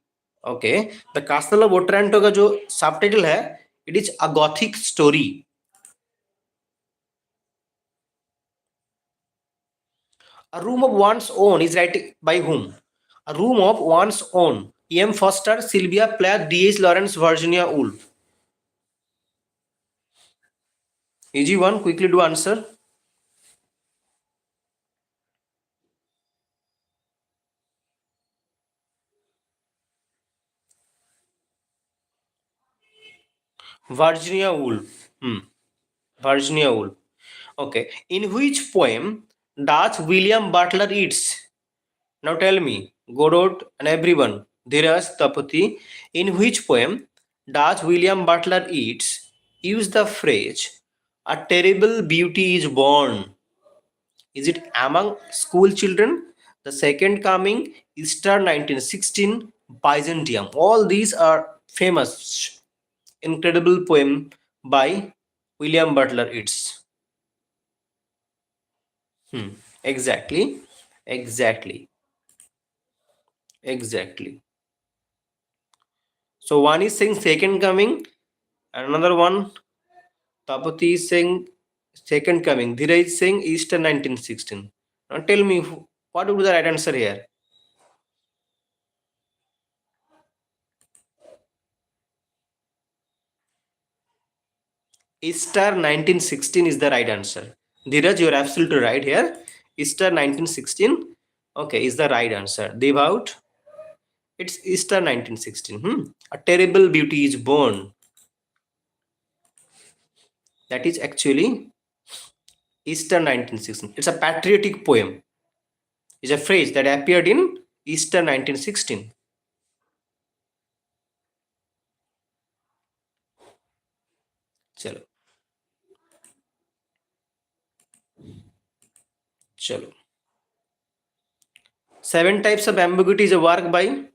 Okay, the Castle of Otranto का जो subtitle है, it is a gothic story. A Room of One's Own is written by whom? A Room of One's Own. E.M. Foster, Sylvia Plath, D.H. Lawrence, Virginia Woolf. Easy one, quickly do answer. Virginia Woolf. Virginia Woolf. Okay. In which poem does William Butler Yeats? Now tell me, Godot and everyone, Dheeraj, Tapati, in which poem does William Butler Yeats use the phrase, "A terrible beauty is born"? Is it among school children? The second coming, Easter 1916, Byzantium. All these are famous, incredible poem by William Butler Yeats. Exactly, exactly, exactly. So one is saying second coming, and another one, Tapati is saying second coming. Dhira is saying Easter 1916. Now tell me, what would be the right answer here? Easter 1916 is the right answer. Dheeraj, you are absolutely right here. Easter 1916, okay, is the right answer. Devout, it's Easter 1916. A terrible beauty is born. That is actually Easter 1916. It's a patriotic poem. It's a phrase that appeared in Easter 1916. Chalo. Chalo. Seven types of ambiguity is a work by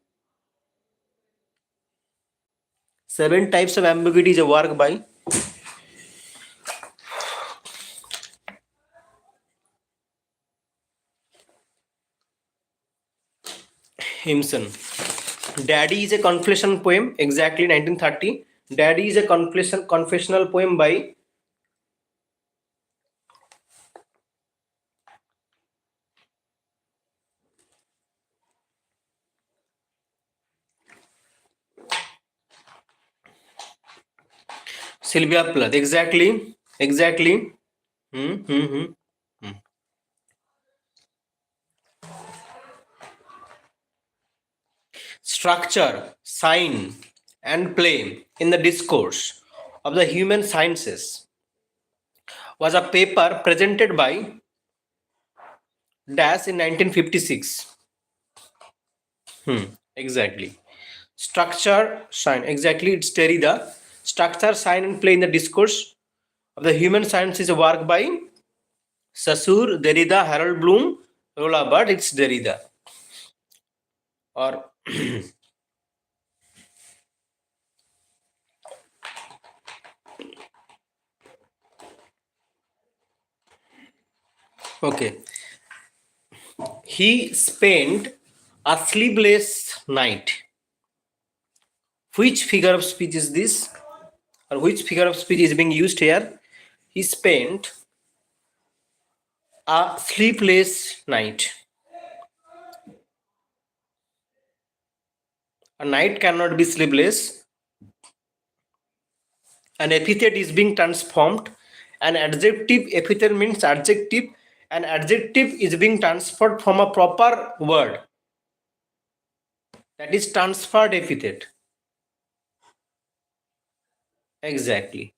Seven types of ambiguity is a work by Himson. Daddy is a confession poem, exactly 1930. Daddy is a confessional poem by Sylvia Plath. Exactly, exactly. Hmm, hmm, hmm. Structure, sign, and play in the discourse of the human sciences was a paper presented by Das in 1956. Exactly. Structure, sign. Exactly, it's Derrida. Structure, sign, and play in the discourse of the human science is a work by Saussure, Derrida, Harold Bloom, Rolla, but it's Derrida. Or okay, he spent a sleepless night. Which figure of speech is this? Or which figure of speech is being used here? He spent a sleepless night. A night cannot be sleepless. An epithet is being transformed. An adjective, epithet means adjective. An adjective is being transferred from a proper word. That is transferred epithet. Exactly.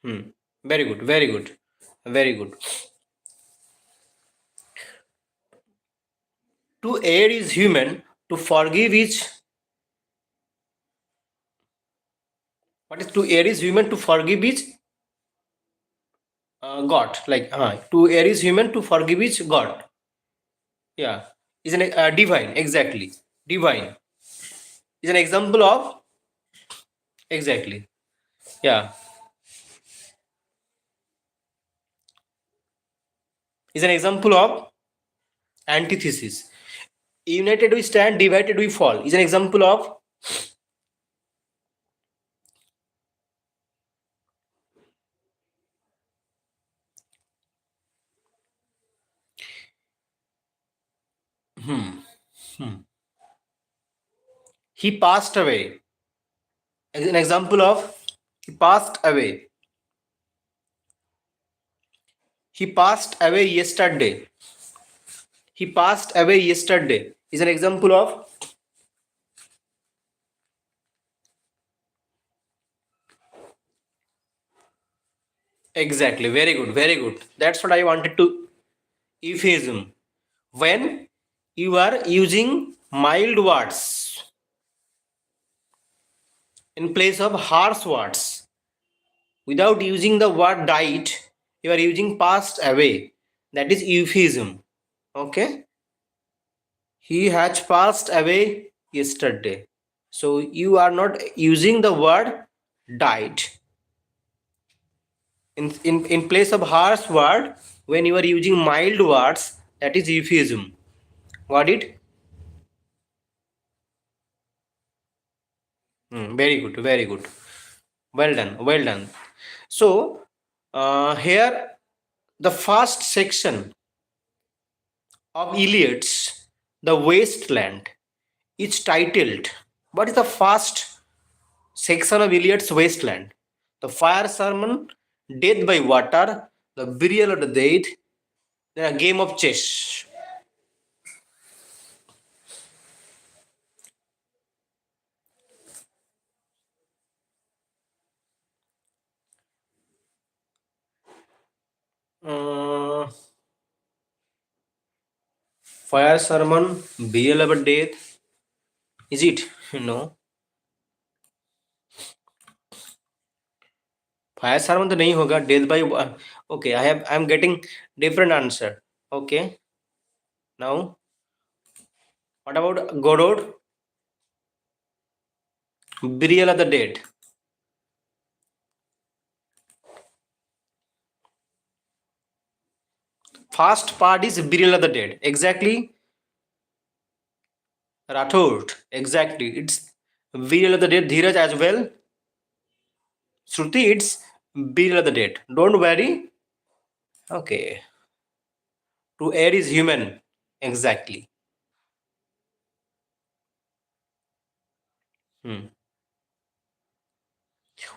Very good, very good, very good. To err is human, to forgive is, what is to err is human, to forgive is God. Like to err is human, to forgive is God. Yeah, is an divine. Exactly, divine is an example of exactly. Yeah, is an example of antithesis. United we stand, divided we fall. Is an example of he passed away. Is an example of he passed away. He passed away yesterday. He passed away yesterday is an example of exactly. Very good, very good. That's what I wanted to euphemism. When you are using mild words in place of harsh words without using the word died, You are using passed away. That is euphemism. Okay. He has passed away yesterday. So you are not using the word died. In place of harsh word, when you are using mild words, that is euphemism. Got it? Very good, very good. Well done, well done. So here the first section of Iliad's The Wasteland is titled. What is the first section of Iliad's Wasteland? The fire sermon, death by water, the burial of the dead, then a game of chess. Uh, fire sermon, burial of a death. Is it? No. Fire sermon तो नहीं होगा. Death by okay. I'm getting different answer. Okay. Now what about Godot? Burial of the dead. First part is burial of the dead. Exactly. Rathod. Exactly. It's burial of the dead. Dheeraj as well. Shruti, it's burial of the dead. Don't worry. Okay. To err is human. Exactly.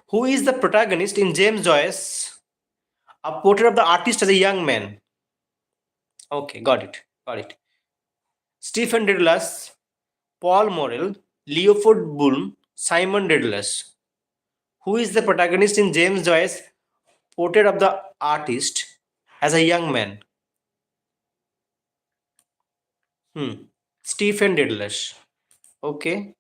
Who is the protagonist in James Joyce? A portrait of the artist as a young man. Okay, got it. Got it. Stephen Dedalus, Paul Morrell, Leopold Bloom, Simon Dedalus. Who is the protagonist in James Joyce's Portrait of the Artist as a young man? Stephen Dedalus. Okay.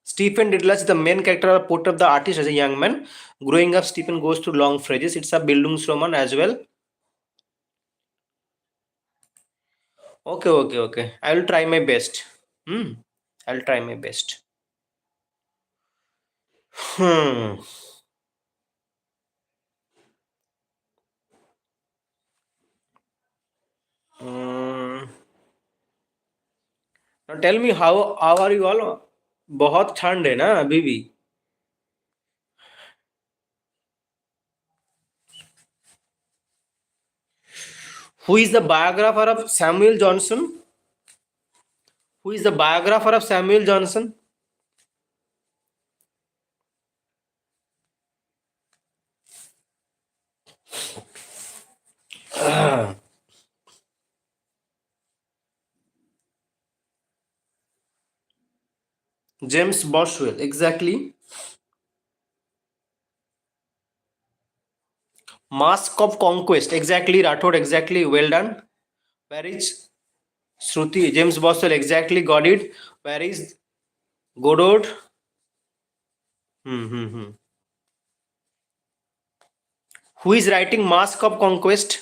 Stephen Dedalus is the main character of Portrait of the Artist as a young man. Growing up, Stephen goes through long phrases. It's a Bildungsroman as well. Okay. I will try my best. I'll try my best. Now tell me how are you all? बहुत ठंड है ना अभी भी. Who is the biographer of Samuel Johnson? Who is the biographer of Samuel Johnson? James Boswell. Exactly. Mask of Conquest. Exactly. Rathod. Exactly. Well done. Where is Shruti? James Boswell. Exactly. Got it. Where is Godot? Who is writing Mask of Conquest?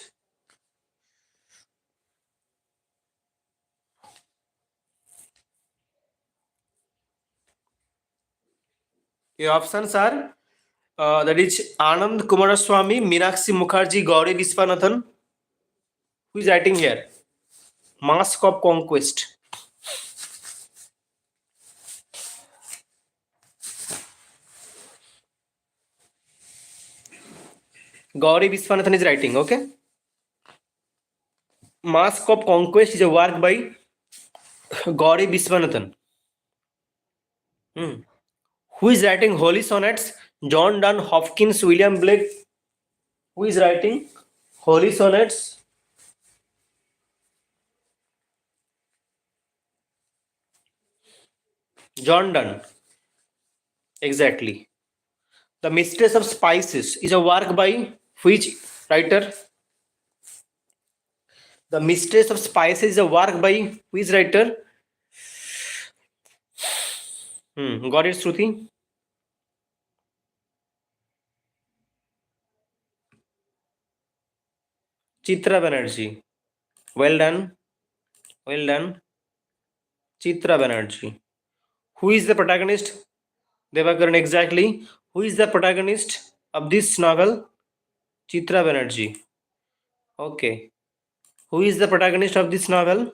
Your options are that is Anand Kumaraswamy, Meenakshi Mukherjee, Gauri Viswanathan. Who is writing here? Mask of Conquest. Gauri Viswanathan is writing. Okay. Mask of Conquest is a work by Gauri Viswanathan. Who is writing Holy Sonnets? John Donne, Hopkins, William Blake. Who is writing Holy Sonnets? John Donne. Exactly. The Mistress of Spices is a work by which writer? The Mistress of Spices is a work by which writer? Got it, Shruti? Chitra Banerjee. Well done. Well done. Chitra Banerjee. Who is the protagonist? Devakaran, exactly. Who is the protagonist of this novel? Chitra Banerjee. Okay. Who is the protagonist of this novel?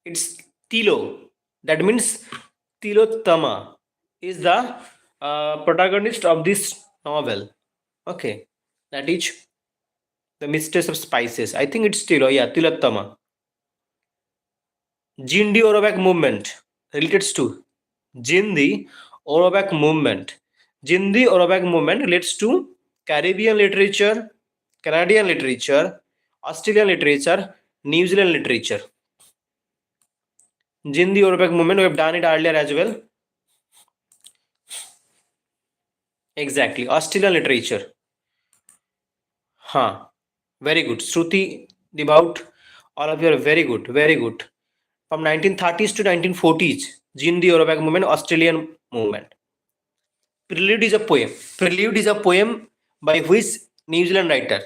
It's Tilo. That means Tilottama is the protagonist of this novel. Okay. That is the Mistress of Spices. I think it's Tilo. Yeah, Tilottama. Jindi Orobak movement relates to Jindi Orobak movement. Jindi Orobak movement relates to Caribbean literature, Canadian literature, Australian literature, New Zealand literature. Jindi Orobak movement, we have done it earlier as well. Exactly, Australian literature. Huh. Very good. Shruti, Dibaut, all of you are very good, very good. From 1930s to 1940s, Jindi Orobak movement, Australian movement. Prelude is a poem. Prelude is a poem by which New Zealand writer?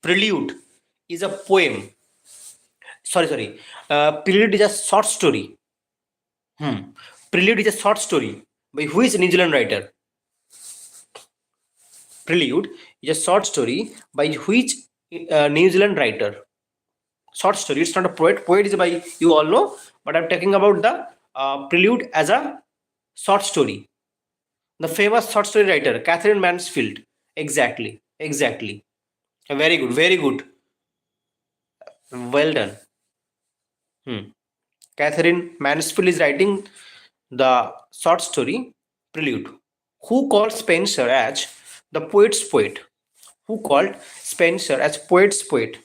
Prelude is a poem. Sorry. Prelude is a short story. Prelude is a short story by which New Zealand writer? Prelude is a short story by which New Zealand writer? Short story. It's not a poet. Poet is by you all know, but I'm talking about the prelude as a short story. The famous short story writer Catherine Mansfield. Exactly. Very good. Very good. Well done. Catherine Mansfield is writing the short story Prelude. Who called Spencer as the poet's poet? Who called Spencer as poet's poet?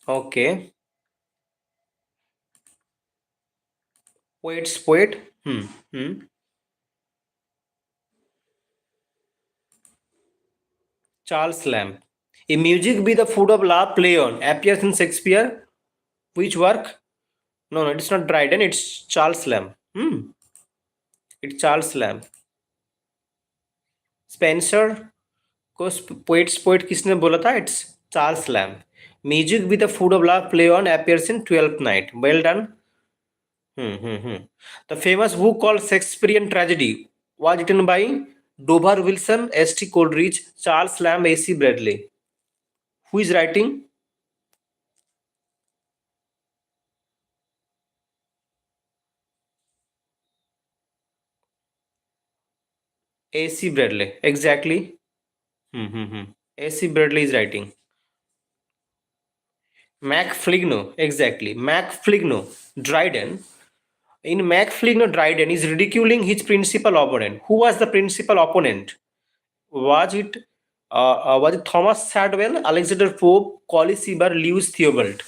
Okay, poet's poet. Hmm. Charles Lamb. A music be the food of love play on appears in Shakespeare. Which work? No, it's not Dryden. It's Charles Lamb. It's Charles Lamb. Spencer को poet's poet किसने बोला था? It's Charles Lamb. Music with the food of love play on appears in 12th night. Well done. The famous book called Shakespearean Tragedy was written by Dover Wilson, S.T. Coleridge, Charles Lamb, A.C. Bradley. Who is writing? A.C. Bradley. Exactly. A.C. Bradley is writing. Mac Fligno. Exactly. Mac Fligno. Dryden. In Mac Fligno, Dryden is ridiculing his principal opponent. Who was the principal opponent? Was it Thomas Shadwell, Alexander Pope, Colley Seaver, Lewis Theobald?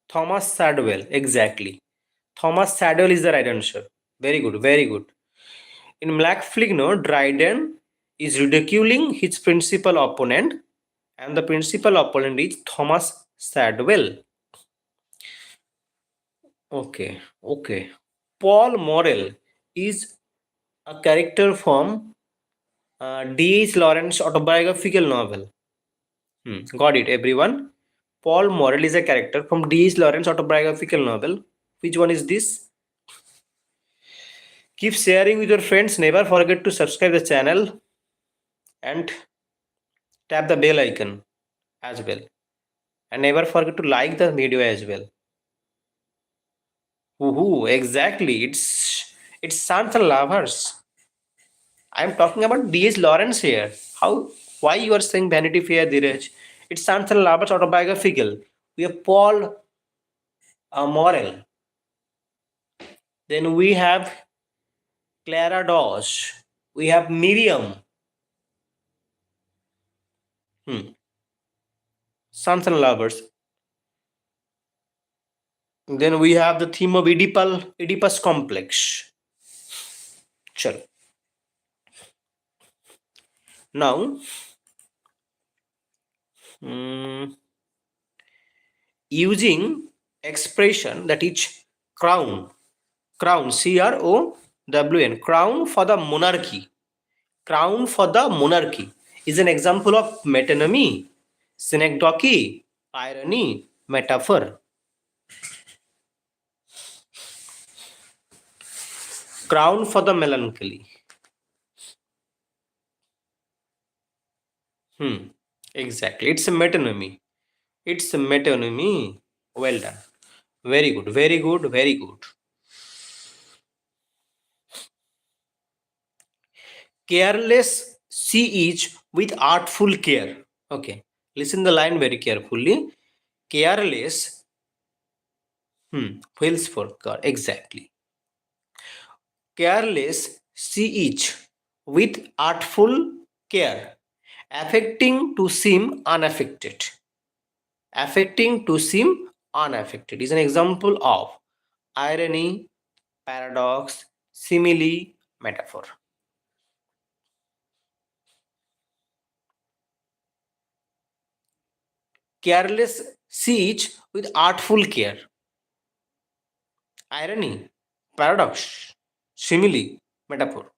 Thomas Shadwell, exactly. Thomas Shadwell is the right answer. Very good, very good. In Black Fligno, Dryden is ridiculing his principal opponent, and the principal opponent is Thomas Shadwell. Okay. Paul Morrell is a character from D.H. Lawrence autobiographical novel. Got it, everyone. Paul Morrell is a character from D.H. Lawrence autobiographical novel. Which one is this? Keep sharing with your friends. Never forget to subscribe the channel and tap the bell icon as well. And never forget to like the video as well. Woohoo! Exactly. It's Sons and Lovers. I'm talking about D.H. Lawrence here. How? Why you are saying Vanity Fair, Dheeraj? It's Sons and Lovers autobiographical. We have Paul Morrell. Then we have Clara Dosh. We have Miriam. Sons and lovers. Then we have the theme of Oedipus complex. Chalo. Now, using expression that is crown, CROWN, crown for the monarchy. Crown for the monarchy is an example of metonymy, synecdoche, irony, metaphor. Crown for the melancholy. Exactly. It's a metonymy. It's a metonymy. Well done. Very good. Very good. Very good. Careless see each with artful care. Okay. Listen the line very carefully. Careless. Wheels for car. Exactly. Careless see each with artful care, affecting to seem unaffected. Affecting to seem unaffected is an example of irony, paradox, simile, metaphor. Careless siege with artful care. Irony, paradox, simile, metaphor.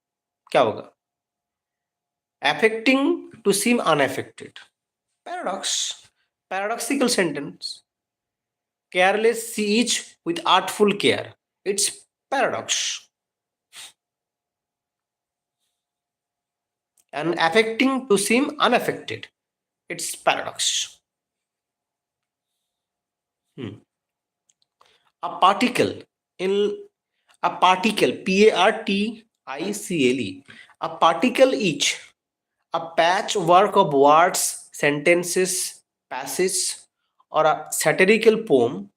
क्या होगा? Affecting to seem unaffected. Paradox, paradoxical sentence. Careless siege with artful care. It's paradox. And affecting to seem unaffected. It's paradox. A particle in a particle, particle, a particle each, a patchwork of words, sentences, passages, or a satirical poem,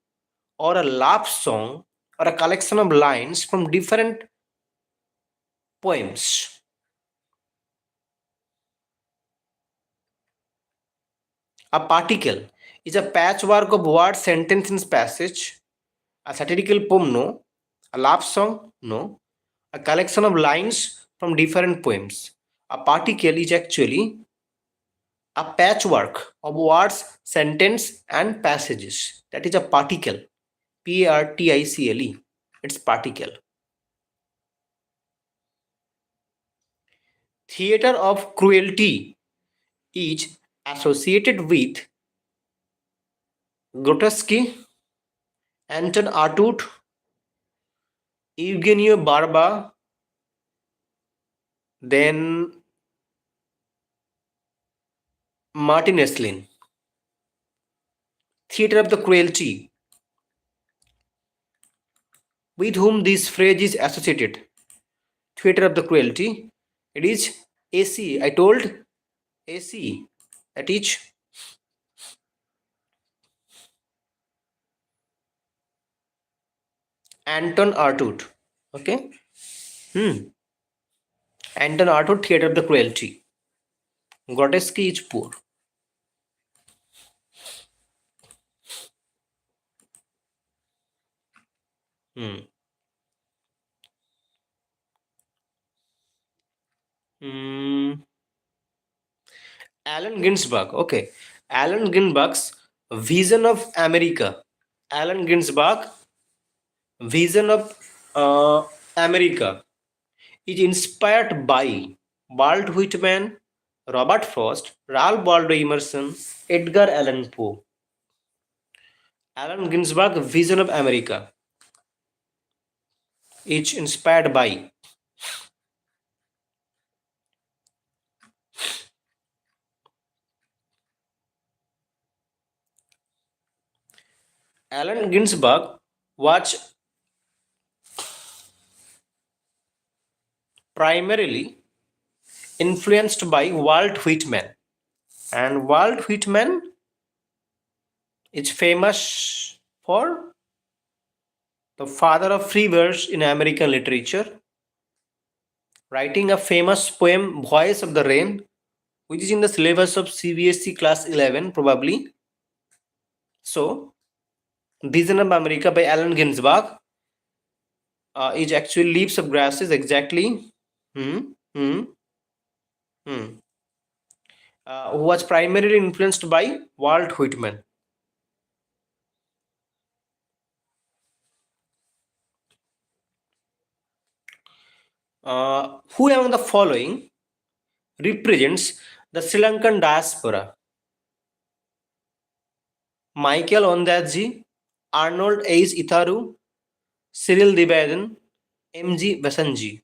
or a love song, or a collection of lines from different poems. A particle is a patchwork of words, sentence, and passage. A satirical poem, no. A love song, no. A collection of lines from different poems. A particle is actually a patchwork of words, sentence, and passages. That is a particle. Particle. It's particle. Theater of cruelty is associated with Grotesque, Anton Artaud, Eugenio Barba, then Martin Eslin. Theater of the cruelty. With whom this phrase is associated? Theater of the cruelty. It is AC. I told AC. That is Anton Artaud. Okay. Anton Artaud, Theater of the Cruelty. Grotesque is poor. Allen Ginsberg. Okay. Allen Ginsberg's Vision of America. Allen Ginsberg Vision of America is inspired by Walt Whitman, Robert Frost, Ralph Waldo Emerson, Edgar Allan Poe. Allen Ginsberg Vision of America is inspired by Allen Ginsberg was primarily influenced by Walt Whitman, and Walt Whitman is famous for the father of free verse in American literature. writing a famous poem Voice of the Rain, which is in the syllabus of CBSE class 11 probably. So Vision of America by Allen Ginsberg is actually Leaves of Grasses, exactly. Hmm. Hmm. Hmm. Who was primarily influenced by Walt Whitman. Who among the following represents the Sri Lankan diaspora? Michael Ondaatje, Arnold H. Itharu, Cyril Debaden, M.G. Basanji.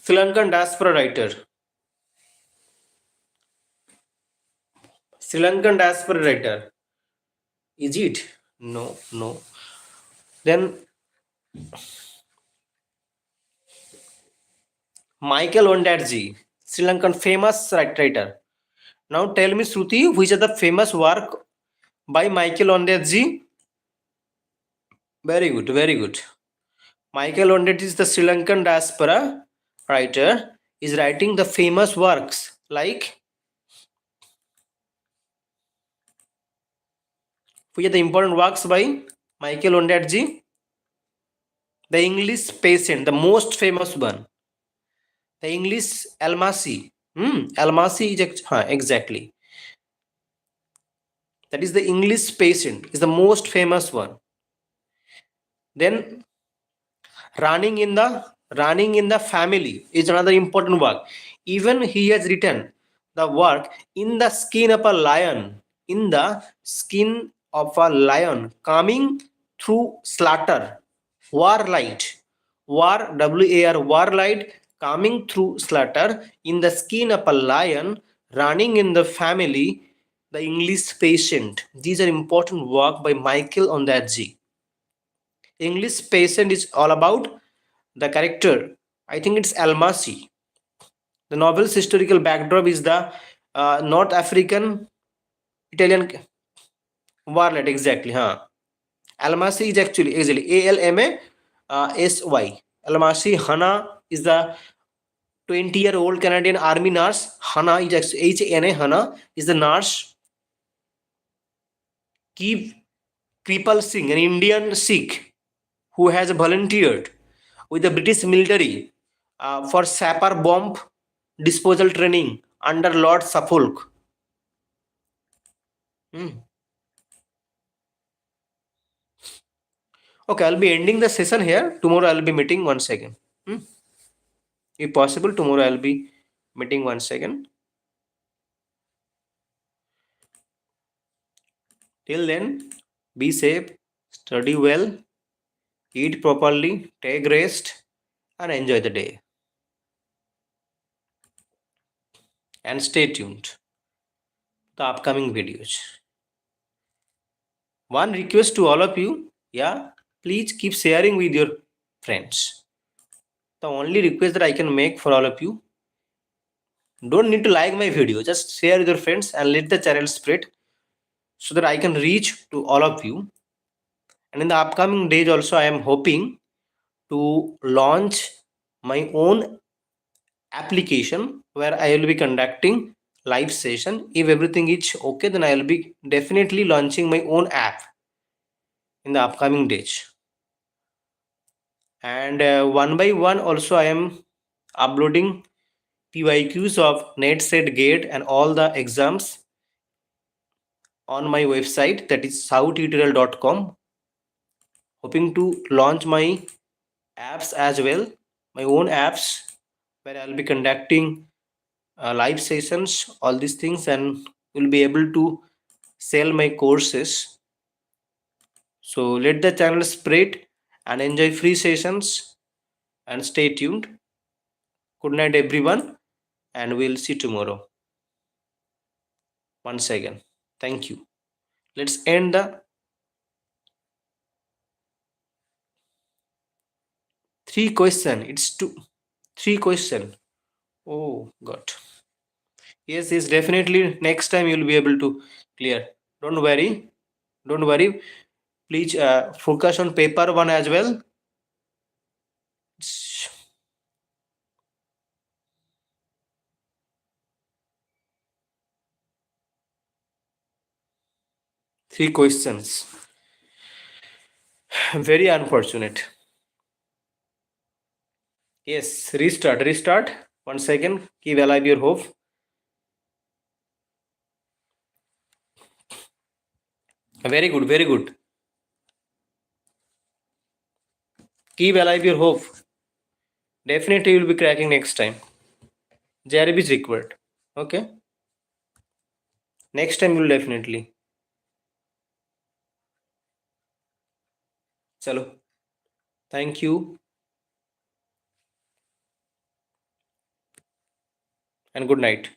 Sri Lankan diaspora writer. Sri Lankan diaspora writer. Is it? No, no. Then Michael Ondaatje, Sri Lankan famous writer. Now tell me, Shruti, which are the famous work by Michael Ondaatje? Very good, very good. Michael Ondaatje is the Sri Lankan diaspora writer. Is writing the famous works like, which are the important works by Michael Ondaatje? The English Patient, the most famous one. The English Almasi. Almasi is exactly. That is the English Patient. Is the most famous one. Then running in the family is another important work. Even he has written the work In the Skin of a Lion. In the Skin of a Lion, coming through slaughter. Warlight. Warlight, coming through slaughter. In the Skin of a Lion, running in the family. The English Patient. These are important work by Michael Ondaatje. English Patient is all about the character. I think it's Almasi. The novel's historical backdrop is the North African Italian warlord. Exactly, huh? Almasi is actually Almasy. Almasi Hana is the 20-year-old Canadian army nurse. Hana is actually Hana. Hana is the nurse. Kripal Singh, an Indian Sikh who has volunteered with the British military for sapper bomb disposal training under Lord Suffolk. Okay, I'll be ending the session here. Tomorrow I'll be meeting once again. If possible, tomorrow I'll be meeting once again. Till then, be safe, study well, eat properly, take rest, and enjoy the day. And stay tuned to the upcoming videos. One request to all of you, please keep sharing with your friends. The only request that I can make for all of you, don't need to like my video, just share with your friends and let the channel spread so that I can reach to all of you. And in the upcoming days also, I am hoping to launch my own application where I will be conducting live session. If everything is okay, then I will be definitely launching my own app in the upcoming days. And one by one also I am uploading PYQs of NET, SET, GATE and all the exams on my website, that is southtutorial.com. Hoping to launch my apps as well, my own apps, where I'll be conducting live sessions, all these things, and will be able to sell my courses. So let the channel spread and enjoy free sessions and stay tuned. Good night everyone, and we'll see tomorrow. Once again, thank you. Let's end the three question. It's three question. Oh God. Yes, definitely. Next time you'll be able to clear. Don't worry. Don't worry. Please focus on paper one as well. Three questions. Very unfortunate. Yes, restart, restart. 1 second. Keep alive your hope. Very good, very good. Keep alive your hope. Definitely you will be cracking next time. JRB is required. Okay. Next time you will definitely. Chalo. Thank you and good night.